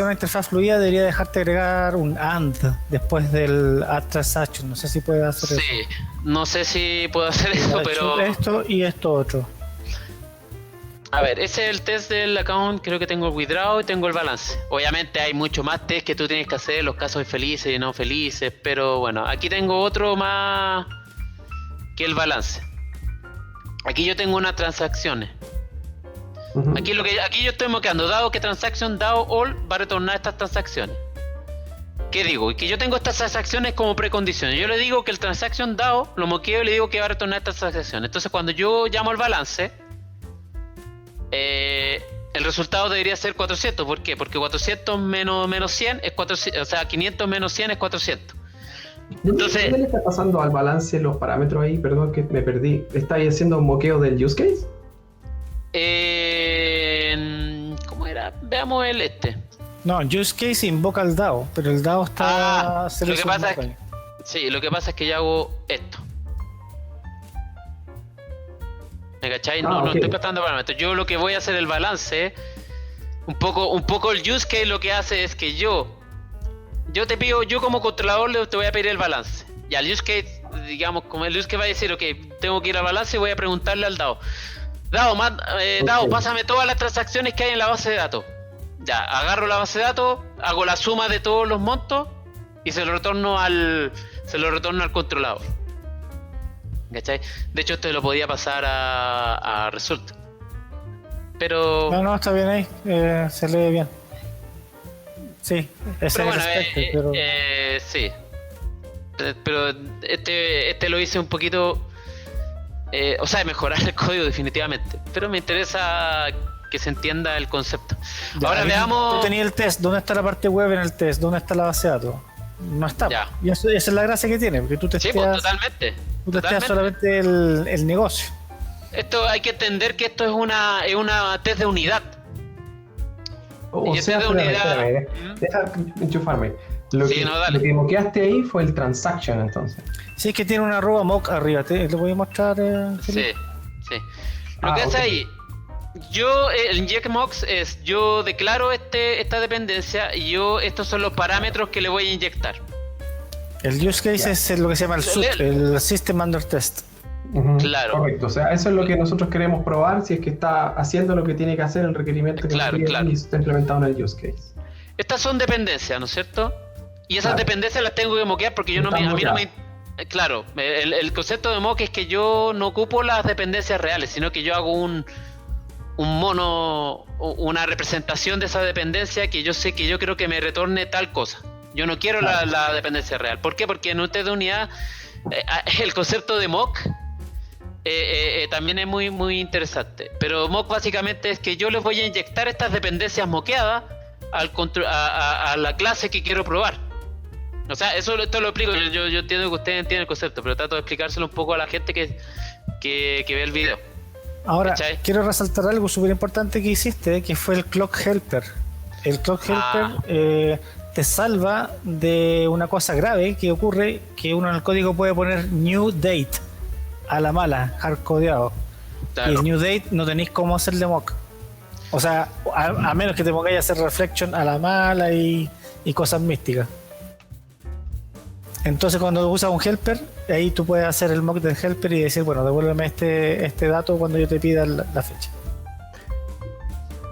una interfaz fluida, debería dejarte agregar un AND después del add transaction. No sé si puedes hacer eso. Sí, no sé si puedo hacer eso, pero... Esto y esto otro. A ver, ese es el test del account, creo que tengo el withdraw y tengo el balance. Obviamente hay mucho más test que tú tienes que hacer, los casos felices y no felices, pero bueno, aquí tengo otro más que el balance. Aquí yo tengo unas transacciones. Ujú. Aquí yo estoy moqueando, dado que transaction DAO all va a retornar estas transacciones. ¿Qué digo? Y que yo tengo estas transacciones como precondiciones. Yo le digo que el transaction DAO lo moqueo y le digo que va a retornar estas transacciones. Entonces cuando yo llamo al balance, el resultado debería ser 400. ¿Por qué? Porque 400 menos 100 es 400, o sea, 500 menos 100 es 400. Entonces, ¿Dónde le está pasando al balance los parámetros ahí? Perdón que me perdí. ¿Está ahí haciendo un moqueo del use case? ¿cómo era? Veamos el No, use case invoca al DAO, pero el DAO está lo que pasa es que, sí, lo que pasa es que yo hago esto. ¿Me cachai? No ok. estoy pasando parámetros. Yo lo que voy a hacer el balance, un poco el use case lo que hace es que yo te pido, yo como controlador te voy a pedir el balance. Y al use case, digamos, como el use case va a decir, ok, tengo que ir al balance y voy a preguntarle al DAO. DAO, pásame todas las transacciones que hay en la base de datos. Ya, agarro la base de datos, hago la suma de todos los montos y se lo retorno al controlador. ¿Cachai? De hecho, esto lo podía pasar a Result. Pero... No, está bien ahí. Se lee bien. Sí, ese Pero es bueno, el aspecto, sí. Pero este lo hice un poquito... o sea, mejorar el código definitivamente. Pero me interesa que se entienda el concepto. Ya, Ahora veamos... Tú tenías el test. ¿Dónde está la parte web en el test? ¿Dónde está la base de datos? No está. Ya. Y esa es la gracia que tiene, porque tú Sí, testeas, pues totalmente. tú testeas Totalmente. solamente el negocio. Esto hay que entender que esto es una test de unidad. O Y sea, este de espérame, unidad- deja enchufarme. Sí, no, dale. Lo que moqueaste ahí fue el transaction, entonces. Sí, es que tiene una arroba mock arriba. ¿Lo voy a mostrar? Sí, Felipe? sí. Lo que hace ok. ahí, el injectMox es, yo declaro esta dependencia y estos son los parámetros que le voy a inyectar. El use case Ya. es lo que se llama el SUT, el System Under Test. Ujú, Claro. Correcto, o sea, eso es lo que nosotros queremos probar, si es que está haciendo lo que tiene que hacer el requerimiento que Claro, nos pide claro. y está implementado en el use case. Estas son dependencias, ¿no es cierto? Y esas Claro. dependencias las tengo que moquear porque Están a mí no me... moqueadas. Claro, el concepto de mock es que yo no ocupo las dependencias reales, sino que yo hago un mono, una representación de esa dependencia que yo sé que yo quiero que me retorne tal cosa. Yo no quiero Claro. la dependencia real. ¿Por qué? Porque en un test de unidad el concepto de mock también es muy, muy interesante. Pero mock básicamente es que yo les voy a inyectar estas dependencias moqueadas a la clase que quiero probar. O sea, esto lo explico. Yo entiendo que ustedes entienden el concepto, pero trato de explicárselo un poco a la gente que ve el video. Ahora, ¿Cachai? quiero resaltar algo súper importante que hiciste, que fue el Clock Helper. El Clock Helper te salva de una cosa grave que ocurre, que uno en el código puede poner new date a la mala, hardcodeado. Claro. Y el new date no tenéis cómo hacerle mock. O sea, a menos que te pongáis a hacer reflection a la mala y cosas místicas. Entonces cuando usas un helper, ahí tú puedes hacer el mock del helper y decir, bueno, devuélveme este dato cuando yo te pida la fecha.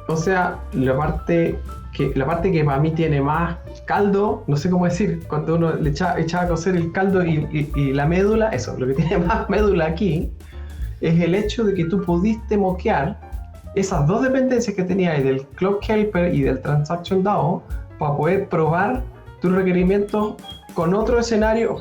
O sea, la parte que para mí tiene más caldo, no sé cómo decir, cuando uno le echaba a cocer el caldo y la médula, eso, lo que tiene más médula aquí es el hecho de que tú pudiste moquear esas dos dependencias que tenías del Clock Helper y del Transaction DAO para poder probar tus requerimientos con otro escenario,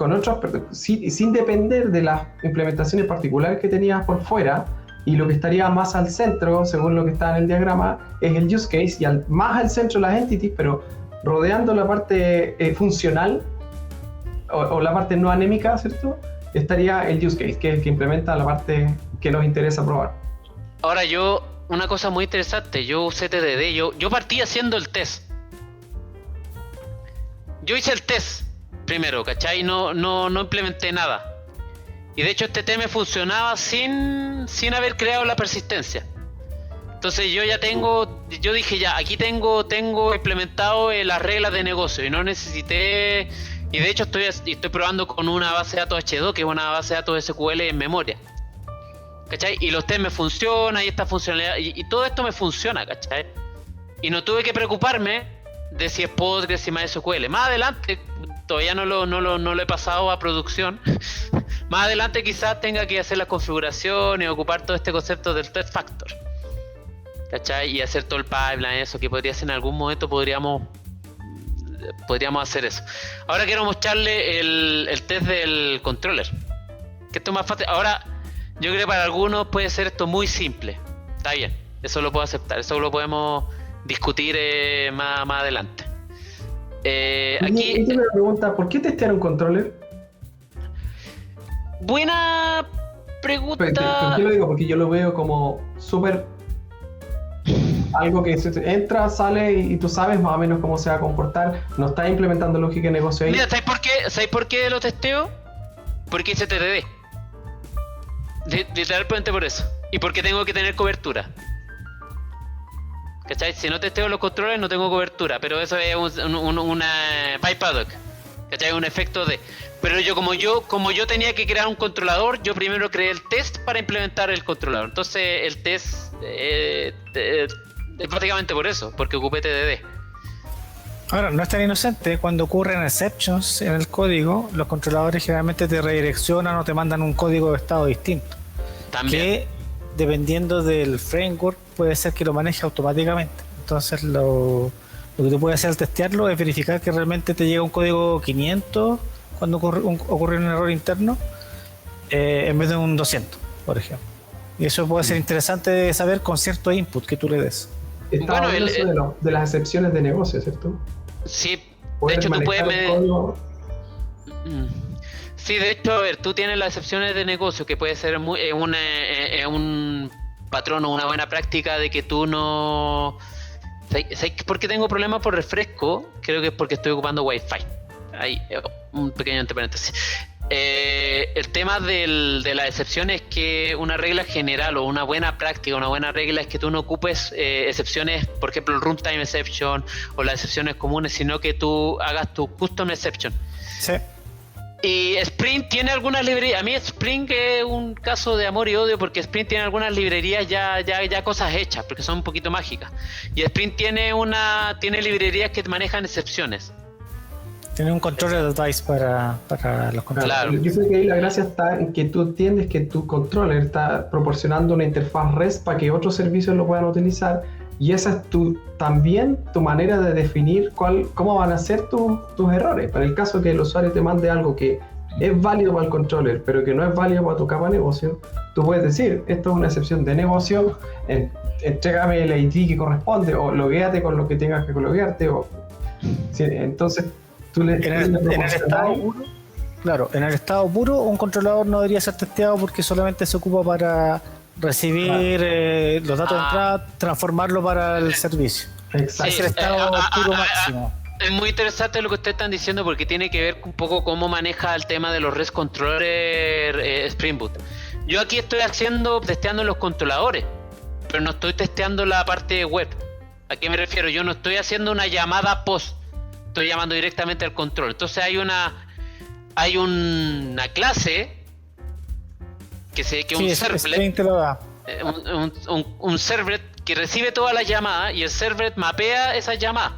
sin depender de las implementaciones particulares que tenías por fuera. Y lo que estaría más al centro, según lo que está en el diagrama, es el use case, y más al centro las entities, pero rodeando la parte funcional o la parte no anémica, ¿cierto? Estaría el use case, que es el que implementa la parte que nos interesa probar. Ahora una cosa muy interesante, yo usé TDD, yo partí haciendo el test. Yo hice el test primero, ¿cachai? No implementé nada. Y de hecho este test me funcionaba sin haber creado la persistencia. Entonces yo dije ya, aquí tengo implementado las reglas de negocio y no necesité, y de hecho estoy probando con una base de datos H2, que es una base de datos SQL en memoria. ¿Cachai? Y los test me funcionan y esta funcionalidad, y todo esto me funciona, ¿cachai? Y no tuve que preocuparme de si es Postgres, si es MySQL. Más adelante, todavía no lo he pasado a producción. Más adelante quizás tenga que hacer las configuraciones, ocupar todo este concepto del test factor, ¿cachai? Y hacer todo el pipeline, eso que podría ser en algún momento podríamos hacer eso. Ahora quiero mostrarle el test del controller, que esto es más fácil. Ahora, yo creo que para algunos puede ser esto muy simple. Está bien, eso lo puedo aceptar, eso lo podemos discutir más adelante. Aquí Y me pregunta, ¿por qué testear un controller? Buena pregunta. ¿Por qué lo digo? Porque yo lo veo como súper... algo que entra, sale y tú sabes más o menos cómo se va a comportar. No estás implementando lógica de negocio ahí. Mira, ¿sabes por qué lo testeo? Porque hice TDD. Literalmente por eso. Y porque tengo que tener cobertura. ¿Cachai? Si no testeo los controles no tengo cobertura. Pero eso es una byproduct. ¿Cachai? Un efecto de... Pero como yo tenía que crear un controlador, yo primero creé el test para implementar el controlador. Entonces el test es prácticamente por eso, porque ocupé TDD. Ahora, no es tan inocente. Cuando ocurren exceptions en el código, los controladores generalmente te redireccionan o te mandan un código de estado distinto. También. Que, dependiendo del framework, puede ser que lo maneje automáticamente. Entonces, lo que tú puedes hacer al testearlo es verificar que realmente te llega un código 500 cuando ocurre un error interno, en vez de un 200, por ejemplo. Y eso puede ser interesante de saber con cierto input que tú le des. Estaba hablando de las excepciones de negocio, ¿cierto? Sí, de hecho tú puedes... Sí, de hecho, a ver, tú tienes las excepciones de negocio, que puede ser un patrón o una buena práctica de que tú no... ¿Sabes por qué tengo problemas por refresco? Creo que es porque estoy ocupando Wi-Fi. Ahí, un pequeño entre paréntesis. El tema de las excepciones es que una regla general o una buena práctica, una buena regla es que tú no ocupes excepciones, por ejemplo el runtime exception o las excepciones comunes, sino que tú hagas tu custom exception. Sí. Y Spring tiene algunas librerías. A mí Spring es un caso de amor y odio, porque Spring tiene algunas librerías ya cosas hechas, porque son un poquito mágicas. Y Spring tiene librerías que manejan excepciones. Tiene un controller device para los controles. Claro. Yo creo que ahí la gracia está en que tú entiendes que tu controller está proporcionando una interfaz REST para que otros servicios lo puedan utilizar, y esa es también tu manera de definir cómo van a ser tus errores. Para el caso que el usuario te mande algo que es válido para el controller, pero que no es válido para tu capa de negocio, tú puedes decir, esto es una excepción de negocio, entrégame el ID que corresponde, o loguéate con lo que tengas que loguearte, sí, entonces tú en el estado puro, claro, en el estado puro un controlador no debería ser testeado porque solamente se ocupa para recibir los datos de entrada, transformarlo para el servicio. Exacto. Es el estado puro máximo. Es muy interesante lo que ustedes están diciendo, porque tiene que ver un poco cómo maneja el tema de los REST controller Spring Boot. Yo aquí estoy testeando los controladores, pero no estoy testeando la parte web. ¿A qué me refiero? Yo no estoy haciendo una llamada post, estoy llamando directamente al control. Entonces hay una clase que un servlet, un servlet que recibe todas las llamadas, y el servlet mapea esas llamadas.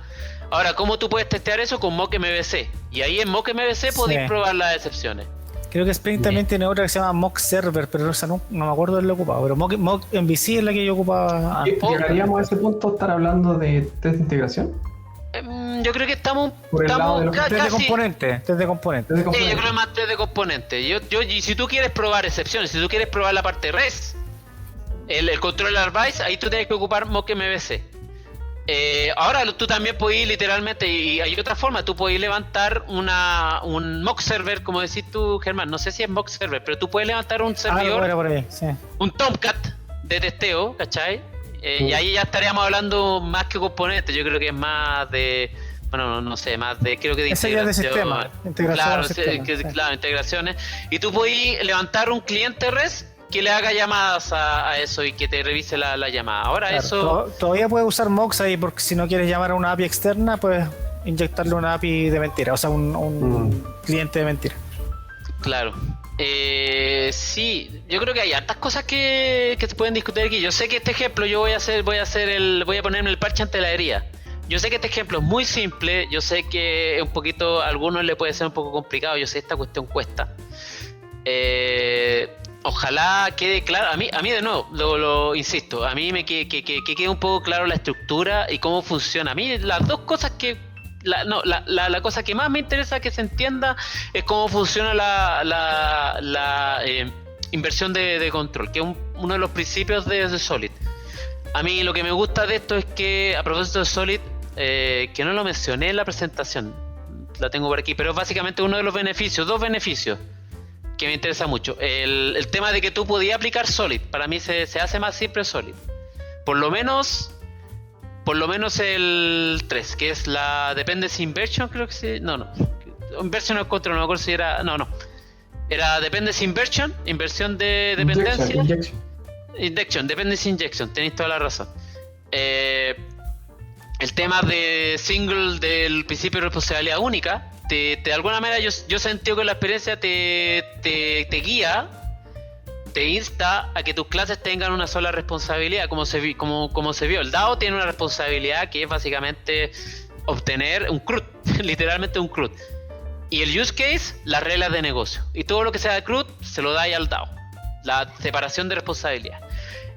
Ahora, ¿cómo tú puedes testear eso? Con mock MVC. Y ahí en mock MVC podéis probar las excepciones. Creo que Spring también tiene otra que se llama mock server, pero esa no me acuerdo de lo ocupado. Pero mock MVC es la que yo ocupaba. ¿Llegaríamos a ese punto a estar hablando de test de integración? Yo creo que estamos Test de componentes. Sí, yo creo que más test de componentes. Y si tú quieres probar excepciones, si tú quieres probar la parte REST, el control advice, ahí tú tienes que ocupar mock MVC. Ahora tú también puedes literalmente, y hay otra forma, tú puedes levantar un mock server, como decís tú, Germán, no sé si es mock server, pero tú puedes levantar un servidor, por ahí, sí. un Tomcat de testeo, ¿cachai? Y ahí ya estaríamos hablando más que componentes, yo creo que es más de bueno, no sé, más de, creo que de Esa ya es de integración. sistema, integración Claro, al sistema, sí. claro, integraciones. Y tú podés levantar un cliente REST que le haga llamadas a eso y que te revise la llamada. Ahora Claro, eso, todavía puedes usar Mox ahí porque si no quieres llamar a una API externa, puedes inyectarle una API de mentira, o sea, un cliente de mentira. claro. Sí, yo creo que hay hartas cosas que se pueden discutir aquí. Yo sé que este ejemplo yo voy a ponerme el parche ante la herida. Yo sé que este ejemplo es muy simple, yo sé que un poquito, a algunos le puede ser un poco complicado, yo sé que esta cuestión cuesta. Ojalá quede claro, a mí de nuevo, lo insisto, a mí que quede un poco claro la estructura y cómo funciona. A mí las dos cosas la cosa que más me interesa que se entienda es cómo funciona la inversión de control, que es uno de los principios de Solid. A mí lo que me gusta de esto es que, a propósito de Solid, que no lo mencioné en la presentación, la tengo por aquí, pero es básicamente uno de los beneficios, dos beneficios que me interesa mucho. El tema de que tú podías aplicar Solid, para mí se hace más simple Solid. Por lo menos el 3, que es la Dependency Inversion, creo que sí. No. Inversion no encuentro, no me acuerdo si era. No. Era Dependency Inversion, inversión de dependencia. Injection, Dependency Injection, tenéis toda la razón. El tema de single del principio de responsabilidad única, de alguna manera yo sentí que la experiencia te guía, te insta a que tus clases tengan una sola responsabilidad, como se vio. El DAO tiene una responsabilidad que es básicamente obtener un CRUD, literalmente un CRUD. Y el use case, las reglas de negocio. Y todo lo que sea de CRUD se lo da al DAO. La separación de responsabilidad.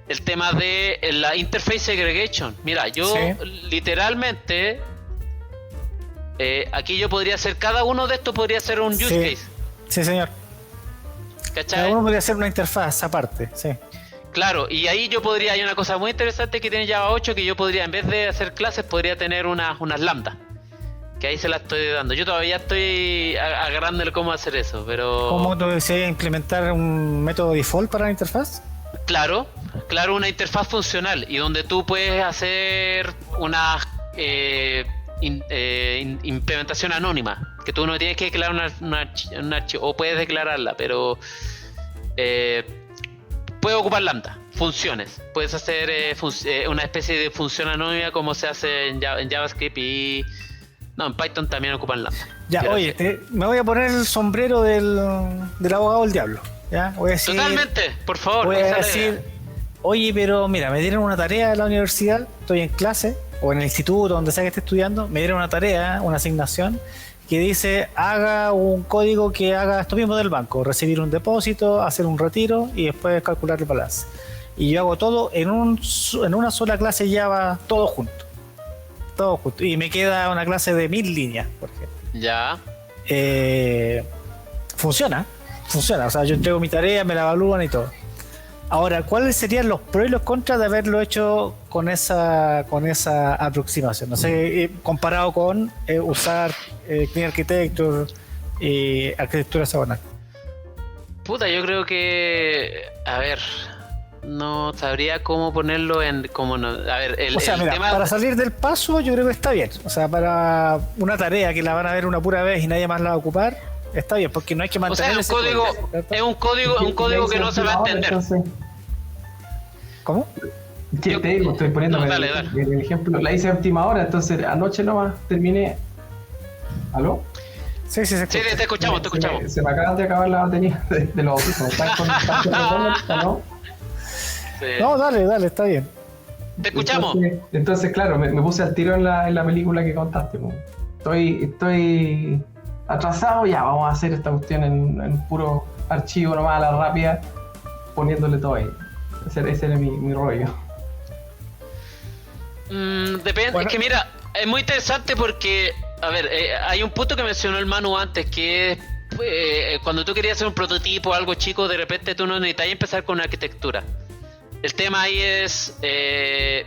El tema de la interface segregation. Mira, yo literalmente aquí yo podría hacer, cada uno de estos podría ser un use case. Sí, señor. ¿Cachai? Cada uno podría hacer una interfaz aparte, sí. Claro, y ahí hay una cosa muy interesante que tiene Java 8, que yo podría, en vez de hacer clases, podría tener unas lambdas. Que ahí se las estoy dando. Yo todavía estoy agarrándole cómo hacer eso, pero... ¿Cómo tú deseas implementar un método default para la interfaz? Claro, una interfaz funcional y donde tú puedes hacer una implementación anónima, que tú no tienes que declarar un archivo, o puedes declararla, pero puedes ocupar lambda, funciones, puedes hacer una especie de función anónima como se hace en JavaScript y... No, en Python también ocupan lambda. Ya, oye, me voy a poner el sombrero del abogado del diablo. ¿Ya? Voy a decir, totalmente, por favor. Voy a decir, oye, pero mira, me dieron una tarea en la universidad, estoy en clase, o en el instituto, donde sea que esté estudiando, me dieron una tarea, una asignación, que dice, haga un código que haga esto mismo del banco, recibir un depósito, hacer un retiro y después calcular el balance. Y yo hago todo en una sola clase Java, todo junto. Y me queda una clase de 1000 líneas, por ejemplo. Ya. Funciona, o sea, yo entrego mi tarea, me la evalúan y todo. Ahora, ¿cuáles serían los pros y los contras de haberlo hecho con esa aproximación? No sé, comparado con usar Clean Architecture y arquitectura hexagonal. Puta, yo creo que... A ver... No sabría cómo ponerlo en... A ver, el tema... para salir del paso yo creo que está bien. O sea, para una tarea que la van a ver una pura vez y nadie más la va a ocupar, está bien, porque no hay que mantener ese código. Es un código que no se va a entender. Entonces, ¿cómo? ¿Qué te digo? Estoy poniendo el ejemplo. La hice a última hora, entonces anoche nomás terminé... ¿Aló? Sí, te escuchamos. Se me acaban de acabar la batería de los audífonos. ¿No? Sí. No, dale, está bien. Te escuchamos. Entonces claro, me puse al tiro en la película que contaste. Estoy atrasado, ya vamos a hacer esta cuestión en puro archivo nomás a la rápida, poniéndole todo ahí. Ese era mi rollo. Depende, bueno. Es que mira, es muy interesante porque, a ver, hay un punto que mencionó el Manu antes, que es cuando tú querías hacer un prototipo o algo chico, de repente tú no necesitas empezar con arquitectura. El tema ahí es que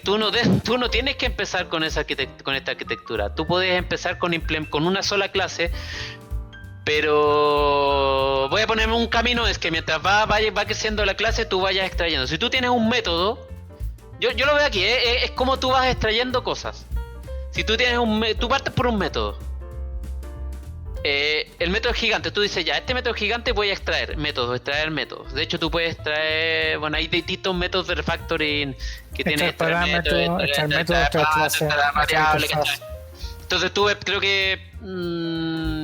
tú no tienes que empezar con esta arquitectura. Tú puedes empezar con una sola clase, pero voy a ponerme un camino, es que mientras va creciendo la clase tú vayas extrayendo. Si tú tienes un método, yo lo veo aquí, es como tú vas extrayendo cosas. Si tú tienes tú partes por un método. El método gigante, tú dices ya, este método gigante voy a extraer métodos. De hecho, tú puedes extraer, bueno, hay distintos métodos de refactoring que tienen extraer clase, variable, entonces tú creo que,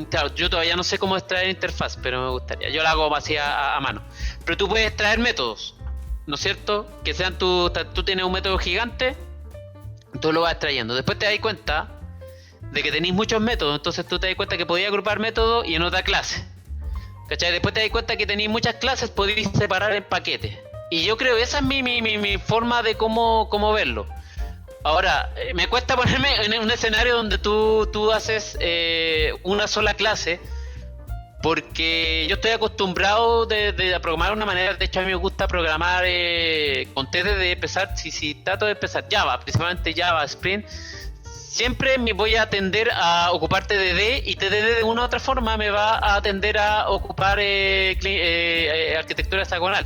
claro, yo todavía no sé cómo extraer interfaz, pero me gustaría. Yo lo hago así a mano. Pero tú puedes extraer métodos, ¿no es cierto? Que sean tú tienes un método gigante, tú lo vas extrayendo. Después te das cuenta de que tenéis muchos métodos, entonces tú te das cuenta que podías agrupar métodos y en otra clase, ¿cachai? Después te das cuenta que tenéis muchas clases, podéis separar en paquetes. Y yo creo que esa es mi forma de cómo verlo. Ahora, me cuesta ponerme en un escenario donde tú haces una sola clase, porque yo estoy acostumbrado a programar de una manera. De hecho, a mí me gusta programar con TDD de empezar, si trato de empezar Java, principalmente Java, Spring, siempre me voy a tender a ocupar TDD, y TDD de una u otra forma me va a tender a ocupar arquitectura hexagonal.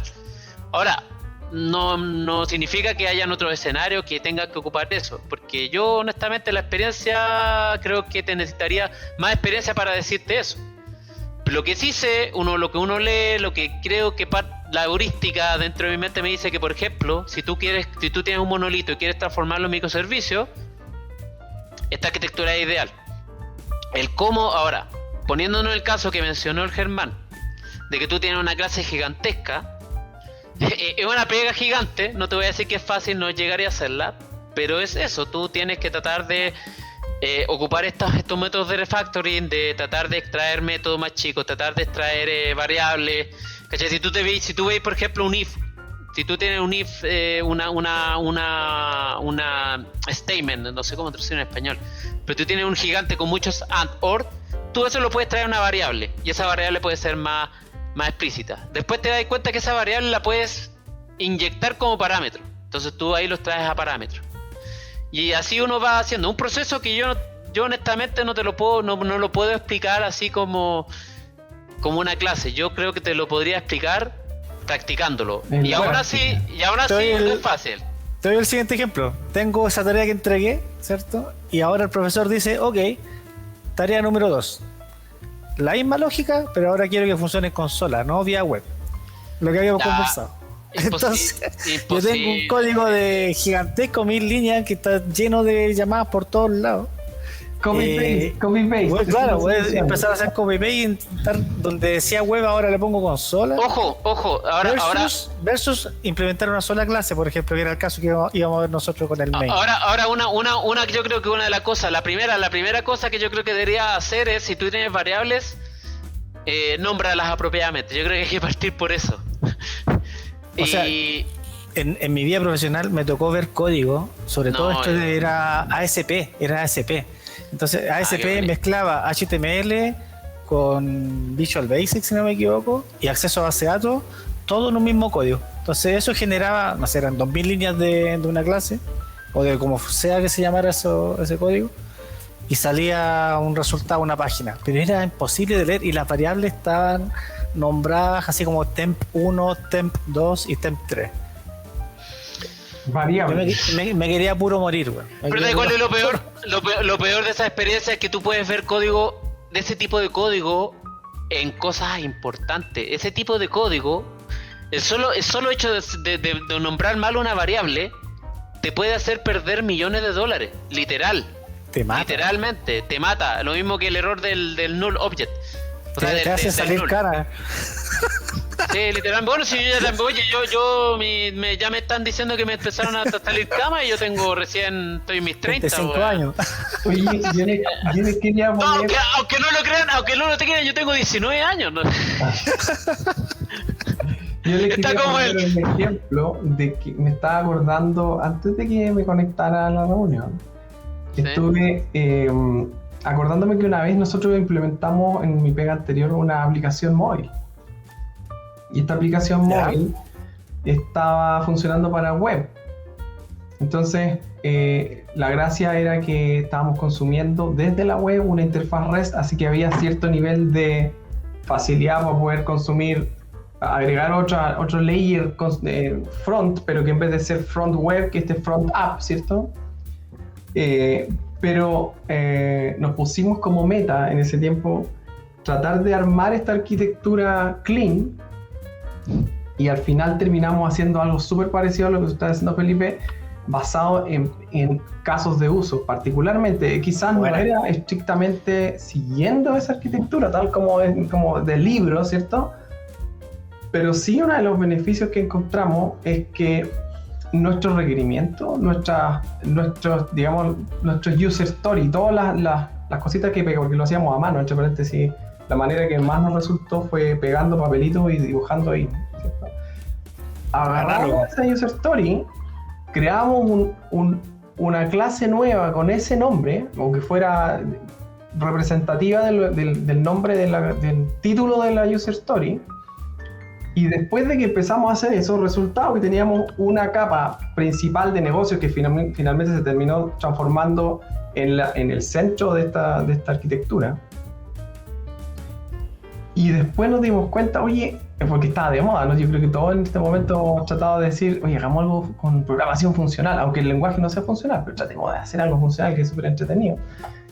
Ahora, no significa que hayan otros escenarios que tengas que ocupar eso, porque yo honestamente la experiencia, creo que te necesitaría más experiencia para decirte eso. Lo que sí sé, lo que uno lee, lo que creo que la heurística dentro de mi mente me dice que, por ejemplo, si tú tienes un monolito y quieres transformarlo en microservicio, esta arquitectura es ideal. El cómo, ahora, poniéndonos el caso que mencionó el Germán, de que tú tienes una clase gigantesca, es una pega gigante. No te voy a decir que es fácil, no llegaría a hacerla, pero es eso, tú tienes que tratar de ocupar estos métodos de refactoring, de tratar de extraer métodos más chicos, tratar de extraer variables, ¿cachai? Si tú veis, por ejemplo, un if, si tú tienes un if, una statement, no sé cómo traducir en español, pero tú tienes un gigante con muchos and, or, tú eso lo puedes traer a una variable, y esa variable puede ser más explícita. Después te das cuenta que esa variable la puedes inyectar como parámetro, entonces tú ahí los traes a parámetro. Y así uno va haciendo un proceso que yo honestamente no lo puedo explicar así como una clase. Yo creo que te lo podría explicar practicándolo. Y ahora sí no es fácil. Te doy el siguiente ejemplo. Tengo esa tarea que entregué, ¿cierto? Y ahora el profesor dice, ok, tarea número 2. La misma lógica, pero ahora quiero que funcione en consola, no vía web. Lo que habíamos conversado. Entonces, yo tengo un código de gigantesco, 1000 líneas, que está lleno de llamadas por todos lados. Copy paste. Bueno, claro, voy a empezar a hacer copy paste y intentar, donde decía web ahora le pongo consola. Ojo, versus implementar una sola clase, por ejemplo, que era el caso que íbamos a ver nosotros con el main. Ahora una yo creo que una de las cosas, la primera cosa que yo creo que debería hacer es, si tú tienes variables, nómbralas apropiadamente. Yo creo que hay que partir por eso. O sea, en mi vida profesional me tocó ver código, sobre todo esto era ASP. Entonces ASP mezclaba HTML con Visual Basic, si no me equivoco, y acceso a base de datos, todo en un mismo código. Entonces eso generaba, no sé, eran 2000 líneas de una clase, o de como sea que se llamara ese código, y salía un resultado, una página, pero era imposible de leer, y las variables estaban nombradas así como temp 1, temp 2 y temp 3. Variable. Me quería puro morir, güey. Pero da igual, lo peor de esa experiencia es que tú puedes ver código, de ese tipo de código, en cosas importantes. Ese tipo de código, el solo hecho de nombrar mal una variable te puede hacer perder millones de dólares, literalmente, te mata. Lo mismo que el error del null object. O sea, te hace salir null. Cara. Sí, literalmente. Bueno, si yo ya tampoco, ya me están diciendo que me empezaron a salir camas y yo estoy en mis 30. 35 años. Oye, yo les quería poner... No, aunque no lo crean, aunque no lo te crean, yo tengo 19 años, ¿no? Yo les quería poner un ejemplo de que me estaba acordando antes de que me conectara a la reunión. ¿Sí? Estuve acordándome que una vez nosotros implementamos en mi pega anterior una aplicación móvil. Y esta aplicación móvil estaba funcionando para web. Entonces, la gracia era que estábamos consumiendo desde la web una interfaz REST, así que había cierto nivel de facilidad para poder consumir, agregar otro layer front, pero que en vez de ser front web, que este front app, ¿cierto? pero nos pusimos como meta en ese tiempo tratar de armar esta arquitectura clean, y al final terminamos haciendo algo súper parecido a lo que está haciendo Felipe, basado en casos de uso. Particularmente, quizás no era estrictamente siguiendo esa arquitectura, tal como de libro, ¿cierto? Pero sí, uno de los beneficios que encontramos es que nuestros requerimientos, nuestros user story, todas las cositas que pegamos, porque lo hacíamos a mano, entre paréntesis, la manera que más nos resultó fue pegando papelitos y dibujando ahí, ¿cierto? Agarramos esa user story, creamos una clase nueva con ese nombre, o que fuera representativa del nombre del título de la user story, y después de que empezamos a hacer eso, resultado que teníamos una capa principal de negocio que finalmente se terminó transformando en el centro de esta arquitectura. Y después nos dimos cuenta, oye, porque estaba de moda, ¿no? Yo creo que todos en este momento hemos tratado de decir, oye, hagamos algo con programación funcional, aunque el lenguaje no sea funcional, pero tratemos de hacer algo funcional que es súper entretenido.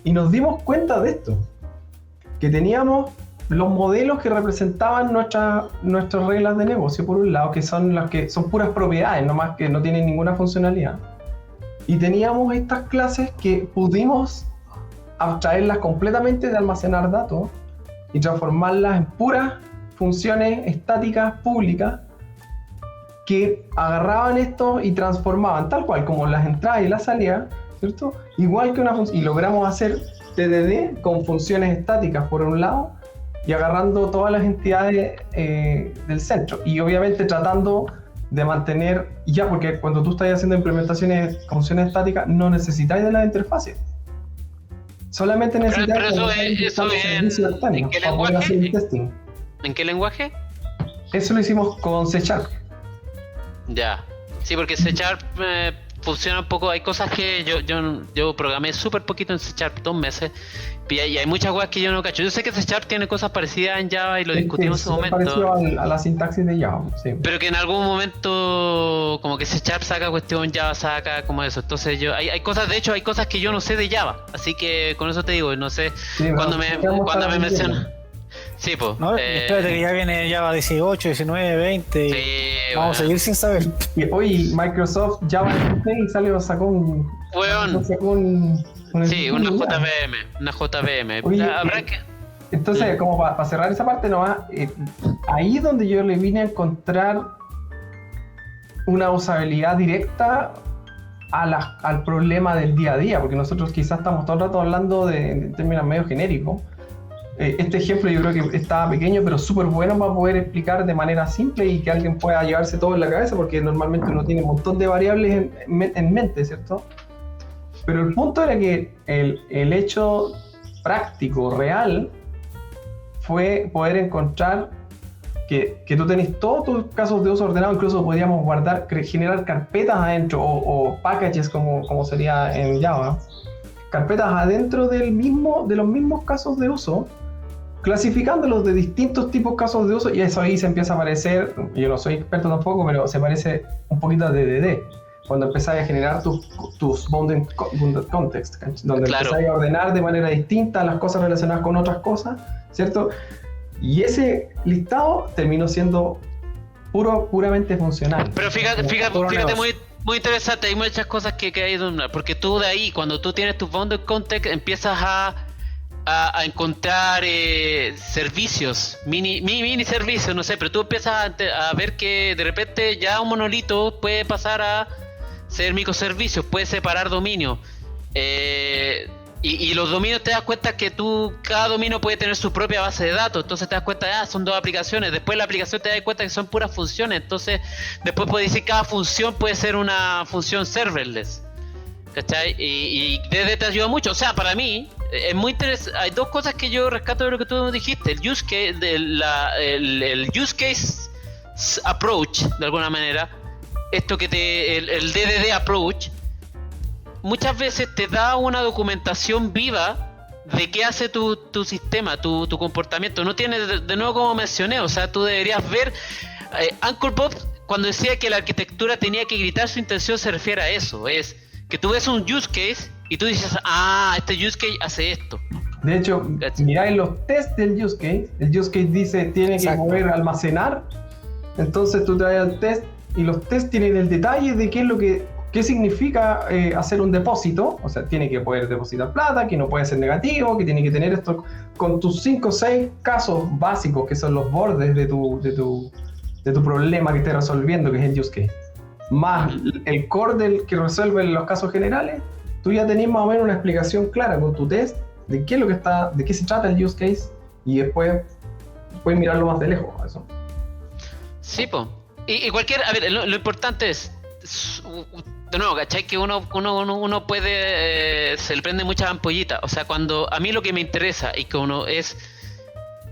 Y nos dimos cuenta de esto, que teníamos los modelos que representaban nuestras reglas de negocio, por un lado, que son las que son puras propiedades, nomás que no tienen ninguna funcionalidad. Y teníamos estas clases que pudimos abstraerlas completamente de almacenar datos y transformarlas en puras funciones estáticas públicas que agarraban esto y transformaban tal cual como las entradas y las salidas, ¿cierto? Igual que una función, y logramos hacer TDD con funciones estáticas por un lado y agarrando todas las entidades del centro, y obviamente tratando de mantener, ya, porque cuando tú estás haciendo implementaciones con funciones estáticas no necesitáis de las interfaces, solamente necesitáis pero eso es ¿en qué lenguaje? ¿En qué lenguaje? Eso lo hicimos con C#. Ya, sí, porque C# funciona un poco, hay cosas que yo programé súper poquito en C#, 2 meses, y hay muchas cosas que yo no cacho. Yo sé que C# tiene cosas parecidas en Java y lo discutimos en su momento. Parecido a la sintaxis de Java, sí. Pero que en algún momento como que C# saca cuestión, Java saca como eso. Entonces hay cosas, de hecho hay cosas que yo no sé de Java, así que con eso te digo, no sé, sí, cuando me mencionas. Sí, pues. No, espérate que ya viene Java 18, 19, 20. Sí, vamos a seguir sin saber. Y hoy Microsoft Java 16 sacó un. Sí, una JVM. Oye, entonces, como para cerrar esa parte nomás, ahí es donde yo le vine a encontrar una usabilidad directa al problema del día a día, porque nosotros quizás estamos todo el rato hablando de términos medio genéricos. Este ejemplo yo creo que estaba pequeño, pero súper bueno para poder explicar de manera simple y que alguien pueda llevarse todo en la cabeza, porque normalmente uno tiene un montón de variables en mente, ¿cierto? Pero el punto era que el hecho práctico, real, fue poder encontrar que tú tenés todos tus casos de uso ordenado, incluso podíamos generar carpetas adentro o packages como sería en Java, carpetas adentro de los mismos casos de uso, clasificándolos de distintos tipos de casos de uso, y eso ahí se empieza a parecer, yo no soy experto tampoco, pero se parece un poquito a DDD, cuando empezáis a generar tus bounded context, donde claro, empezáis a ordenar de manera distinta las cosas relacionadas con otras cosas, ¿cierto? Y ese listado terminó siendo puramente funcional. Pero fíjate muy interesante, hay muchas cosas que hay que nombrar, porque tú de ahí, cuando tú tienes tu bounded context, empiezas a encontrar servicios, mini servicios, no sé, pero tú empiezas a ver que de repente ya un monolito puede pasar a ser microservicios, puede separar dominios, y los dominios te das cuenta que cada dominio puede tener su propia base de datos, entonces te das cuenta, son 2 aplicaciones, después la aplicación te das cuenta que son puras funciones, entonces después puedes decir cada función puede ser una función serverless, ¿cachai? Y desde te ayuda mucho, o sea, para mí es muy interesante. Hay 2 cosas que yo rescato de lo que tú dijiste, el use case, el use case approach, de alguna manera, esto que el DDD approach, muchas veces te da una documentación viva de qué hace tu sistema, tu comportamiento. No tiene, de nuevo como mencioné, o sea, tú deberías ver, Uncle Bob cuando decía que la arquitectura tenía que gritar su intención se refiere a eso, es que tú ves un use case y tú dices, este use case hace esto. De hecho, ¿Cachai? miráis los tests del use case. El use case dice tiene que Exacto. poder almacenar. Entonces tú traes el test y los tests tienen el detalle de qué significa hacer un depósito. O sea, tiene que poder depositar plata, que no puede ser negativo, que tiene que tener esto con tus 5 o 6 casos básicos que son los bordes de tu problema que estés resolviendo, que es el use case. Más el core del que resuelve los casos generales, tú ya tenés más o menos una explicación clara con tu test de qué es de qué se trata el use case, y después puedes mirarlo más de lejos a eso. Sí, po. Y a ver, lo importante es, de nuevo, ¿cachai? Que uno puede, se le prende muchas ampollitas. O sea, a mí lo que me interesa y que uno es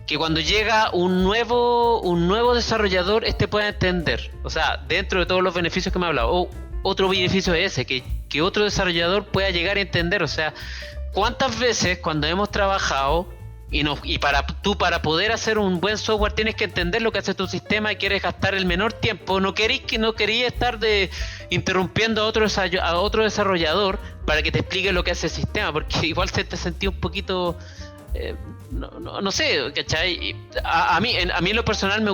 que cuando llega un nuevo desarrollador, pueda entender. O sea, dentro de todos los beneficios que me ha hablado, otro beneficio es ese, que otro desarrollador pueda llegar a entender. O sea, ¿cuántas veces cuando hemos trabajado para poder hacer un buen software tienes que entender lo que hace tu sistema y quieres gastar el menor tiempo? No querías estar interrumpiendo a otro desarrollador para que te explique lo que hace el sistema, porque igual te sentí un poquito no sé, ¿cachai? A mí en lo personal no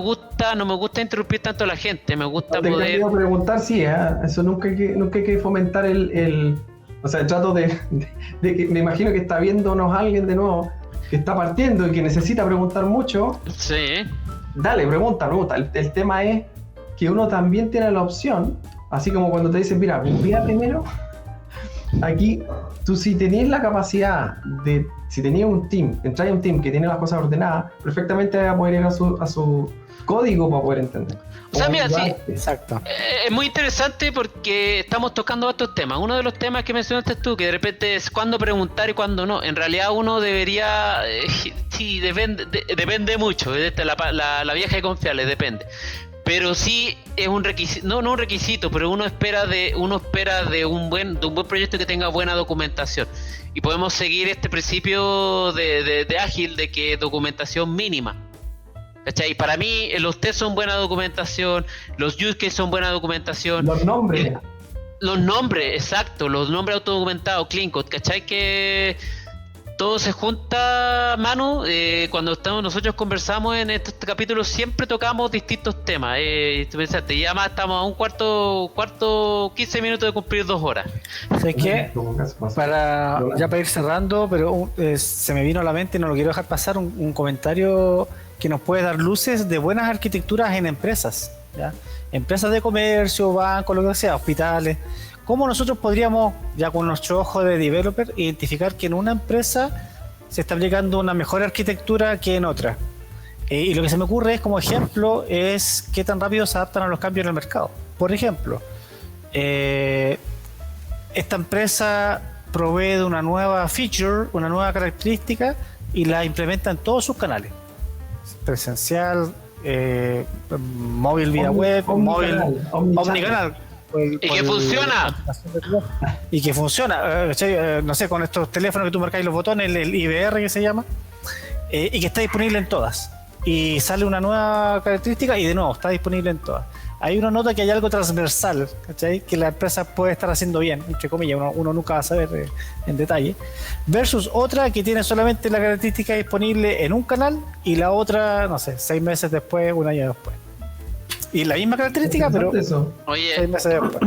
me gusta interrumpir tanto a la gente, me gusta Te poder... quería preguntar, sí, eso nunca hay que fomentar o sea, trato de que me imagino que está viéndonos alguien de nuevo que está partiendo y que necesita preguntar mucho. Sí. Dale, pregunta. El tema es que uno también tiene la opción, así como cuando te dicen, mira, mira primero, aquí, tú si tenías la capacidad si tenías un team, entras en un team que tiene las cosas ordenadas, perfectamente vas a poder ir a su código para poder entender. O sea, mira, sí, Exacto. es muy interesante porque estamos tocando estos temas. Uno de los temas que mencionaste tú, que de repente es cuándo preguntar y cuándo no. En realidad uno debería, sí, depende mucho, la vieja y confiable, depende. Pero sí es un requisito, no un requisito, pero uno espera de un buen proyecto que tenga buena documentación. Y podemos seguir este principio de ágil de que documentación mínima. ¿Cachai? Para mí los tests son buena documentación, los use cases son buena documentación. Los nombres. Los nombres, exacto, los nombres autodocumentados, clean code, ¿cachai? Que todo se junta, Manu. Cuando nosotros conversamos en estos capítulos siempre tocamos distintos temas. Tú pensaste, ya más estamos a un cuarto 15 minutos de cumplir 2 horas. ¿Sabes qué? Para ir cerrando, pero se me vino a la mente y no lo quiero dejar pasar, un comentario que nos puede dar luces de buenas arquitecturas en empresas, ¿ya? Empresas de comercio, bancos, lo que sea, hospitales. ¿Cómo nosotros podríamos, ya con nuestro ojo de developer, identificar que en una empresa se está aplicando una mejor arquitectura que en otra? Y lo que se me ocurre es, como ejemplo, es qué tan rápido se adaptan a los cambios en el mercado. Por ejemplo, esta empresa provee de una nueva feature, una nueva característica, y la implementa en todos sus canales. Presencial, móvil vía web, omnicanal. Y que funciona. Y que funciona. No sé, con estos teléfonos que tú marcáis los botones, el IVR que se llama, y que está disponible en todas. Y sale una nueva característica y de nuevo está disponible en todas. Ahí uno nota que hay algo transversal, ¿cachai? Que la empresa puede estar haciendo bien, entre comillas, uno nunca va a saber en detalle, versus otra que tiene solamente la característica disponible en un canal y la otra, no sé, 6 meses después, un año después. Y la misma característica, pero Oye, 6 meses después.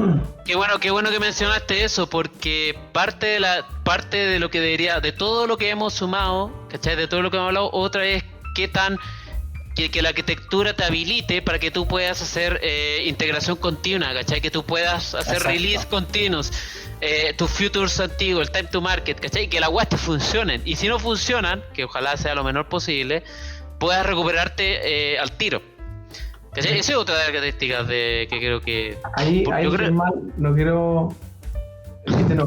Qué bueno que mencionaste eso, porque parte de lo que debería, de todo lo que hemos sumado, ¿cachai? De todo lo que hemos hablado, otra es qué tan que la arquitectura te habilite para que tú puedas hacer integración continua, ¿cachai? Que tú puedas hacer Exacto. release continuos, tus futures antiguos, el time to market, ¿cachai? Que las weas te funcionen. Y si no funcionan, que ojalá sea lo menor posible, puedas recuperarte al tiro. ¿Cachai? Esa es otra de las características que creo que... Ahí Germán, no quiero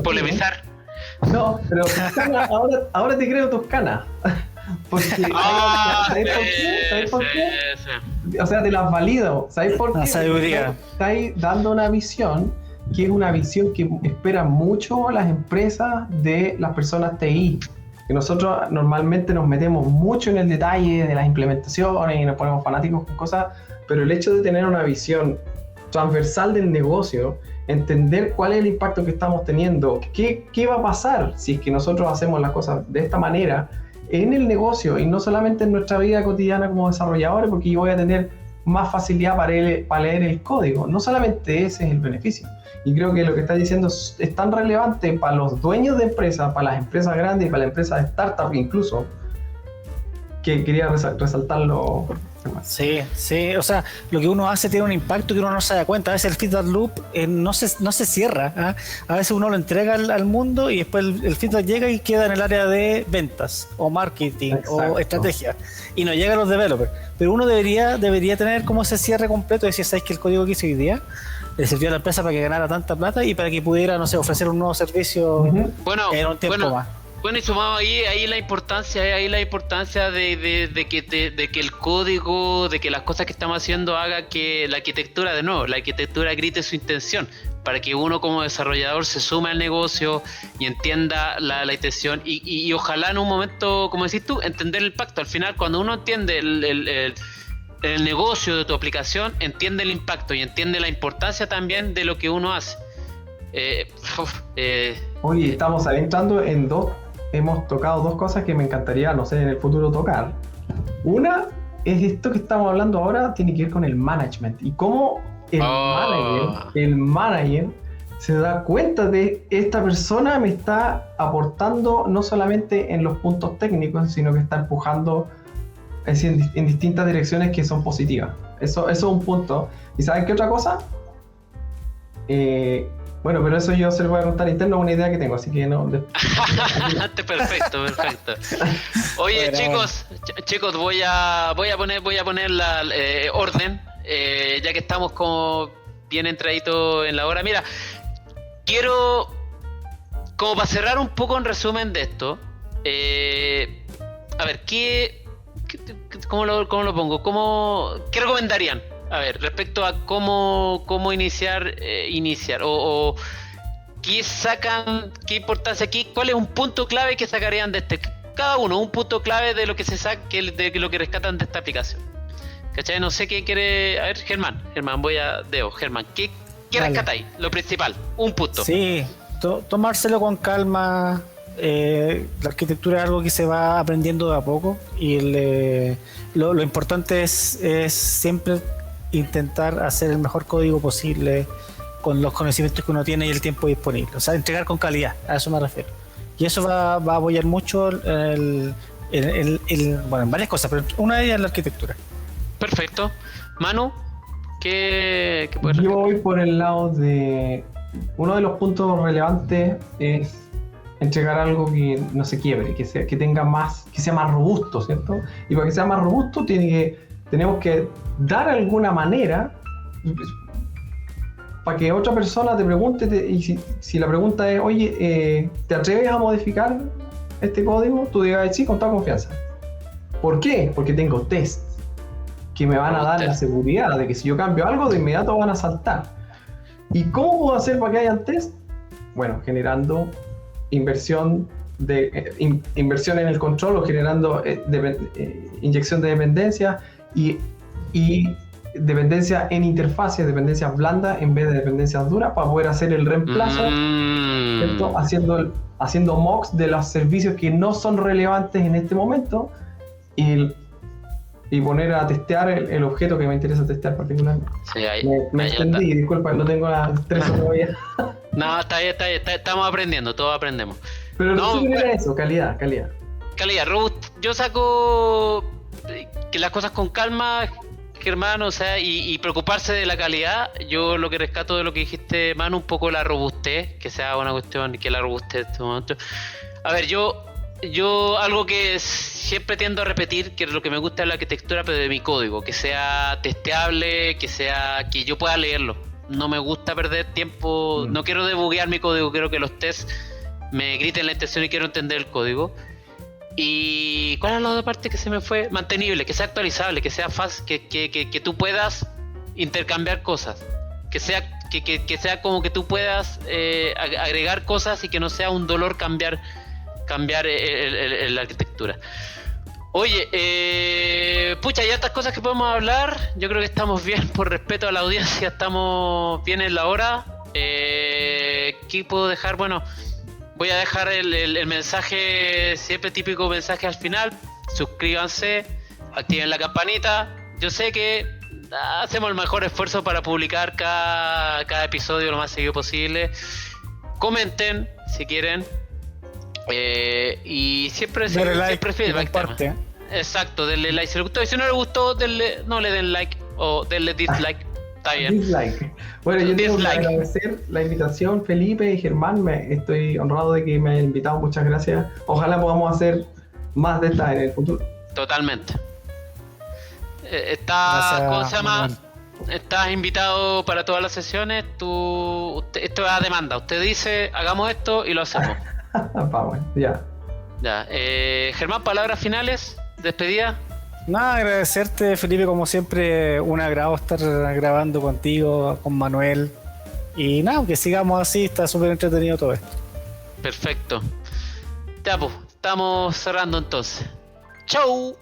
polemizar. No, pero ahora te creo Toscana. Porque ¿sabes por qué? ¿Sabes por qué? Sí. O sea, te las valido. ¿Sabes por qué? La sabiduría. Estáis dando una visión que es una visión que esperan mucho las empresas de las personas TI. Que nosotros normalmente nos metemos mucho en el detalle de las implementaciones y nos ponemos fanáticos con cosas, pero el hecho de tener una visión transversal del negocio, entender cuál es el impacto que estamos teniendo, qué va a pasar si es que nosotros hacemos las cosas de esta manera en el negocio y no solamente en nuestra vida cotidiana como desarrolladores, porque yo voy a tener más facilidad para leer el código. No solamente ese es el beneficio. Y creo que lo que está diciendo es tan relevante para los dueños de empresas, para las empresas grandes y para las empresas de startup incluso, que quería resaltarlo. Sí, o sea, lo que uno hace tiene un impacto que uno no se da cuenta. A veces el feedback loop no se cierra, ¿eh? A veces uno lo entrega al mundo y después el feedback llega y queda en el área de ventas o marketing. Exacto. O estrategia y no llega a los developers. Pero uno debería tener como ese cierre completo, decir, ¿sabes que el código que hice hoy día le sirvió a la empresa para que ganara tanta plata y para que pudiera, no sé, ofrecer un nuevo servicio en un tiempo más? Bueno, y sumado ahí la importancia de que el código, de que las cosas que estamos haciendo haga que la arquitectura grite su intención, para que uno como desarrollador se sume al negocio y entienda la intención y ojalá en un momento, como decís tú, entender el impacto. Al final, cuando uno entiende el negocio de tu aplicación, entiende el impacto y entiende la importancia también de lo que uno hace. Oye, estamos adentrando en hemos tocado dos cosas que me encantaría, no sé, en el futuro tocar. Una es esto que estamos hablando ahora, tiene que ver con el management y cómo el manager se da cuenta de esta persona me está aportando no solamente en los puntos técnicos, sino que está empujando en distintas direcciones que son positivas. Eso es un punto. ¿Y saben qué otra cosa? Bueno, pero eso yo se lo voy a contar interno, una idea que tengo, así que no. Perfecto. Oye, bueno, chicos, voy a poner la orden, ya que estamos como bien entraditos en la hora. Mira, quiero, como para cerrar un poco en resumen de esto, a ver, ¿cómo lo pongo? ¿Qué recomendarían? A ver, respecto a cómo iniciar o qué importancia aquí, ¿cuál es un punto clave que sacarían de cada uno, un punto clave de lo que de lo que rescatan de esta aplicación? ¿Cachai? No sé qué quiere. A ver, Germán, Germán, ¿qué rescatáis? Lo principal, un punto. Sí, tomárselo con calma. La arquitectura es algo que se va aprendiendo de a poco y lo importante es siempre intentar hacer el mejor código posible con los conocimientos que uno tiene y el tiempo disponible, o sea, entregar con calidad, a eso me refiero, y eso va a apoyar mucho en varias cosas, pero una de ellas es la arquitectura. Perfecto. Manu, ¿qué puedes rescatar? Yo voy por el lado de uno de los puntos relevantes es entregar algo que no se quiebre, que sea más robusto, ¿cierto? Y para que sea más robusto tenemos que dar alguna manera para que otra persona te pregunte, y si la pregunta es, oye, ¿te atreves a modificar este código? Tú digas, sí, con toda confianza. ¿Por qué? Porque tengo tests que me van a dar la seguridad de que si yo cambio algo, de inmediato van a saltar. ¿Y cómo puedo hacer para que haya test? Bueno, generando inversión en el control o generando inyección de dependencia y dependencia en interfaces, dependencias blandas en vez de dependencias duras para poder hacer el reemplazo, ¿cierto? Haciendo mocks de los servicios que no son relevantes en este momento y poner a testear el objeto que me interesa testear particularmente. Sí, me extendí, disculpa, no tengo las tres todavía. No, está bien, estamos aprendiendo, todos aprendemos. Pero no era eso, calidad. Calidad, yo saco que las cosas con calma, Germán, o sea, y preocuparse de la calidad. Yo lo que rescato de lo que dijiste, Manu, un poco la robustez, que sea una cuestión, que la robustez en este momento. A ver, yo algo que siempre tiendo a repetir, que es lo que me gusta de la arquitectura, pero de mi código, que sea testeable, que yo pueda leerlo. No me gusta perder tiempo, no quiero debuguear mi código, quiero que los tests me griten la intención y quiero entender el código. Y ¿cuál es la otra parte que se me fue? Mantenible, que sea actualizable, que sea fácil, que tú puedas intercambiar cosas, que sea como que tú puedas agregar cosas y que no sea un dolor cambiar la arquitectura. Oye, pucha, hay hartas cosas que podemos hablar. Yo creo que estamos bien por respeto a la audiencia, estamos bien en la hora. ¿Qué puedo dejar? Bueno, voy a dejar el mensaje, siempre típico mensaje al final. Suscríbanse, activen la campanita. Yo sé que hacemos el mejor esfuerzo para publicar cada episodio lo más seguido posible. Comenten si quieren. Y siempre feedback. Exacto, denle like si les gustó. Y si no les gustó, no le den like o denle dislike. Está bien. Dislike. Bueno, yo tengo que agradecer la invitación, Felipe y Germán. Estoy honrado de que me hayan invitado. Muchas gracias. Ojalá podamos hacer más de estas en el futuro. Totalmente. ¿Cómo se llama? Estás invitado para todas las sesiones. Esto es a demanda. Usted dice, hagamos esto y lo hacemos. Vamos, ya. Germán, palabras finales, despedida. Nada, agradecerte, Felipe, como siempre, un agrado estar grabando contigo, con Manuel. Y nada, que sigamos así, está súper entretenido todo esto. Perfecto. Ya, pues, estamos cerrando entonces. ¡Chau!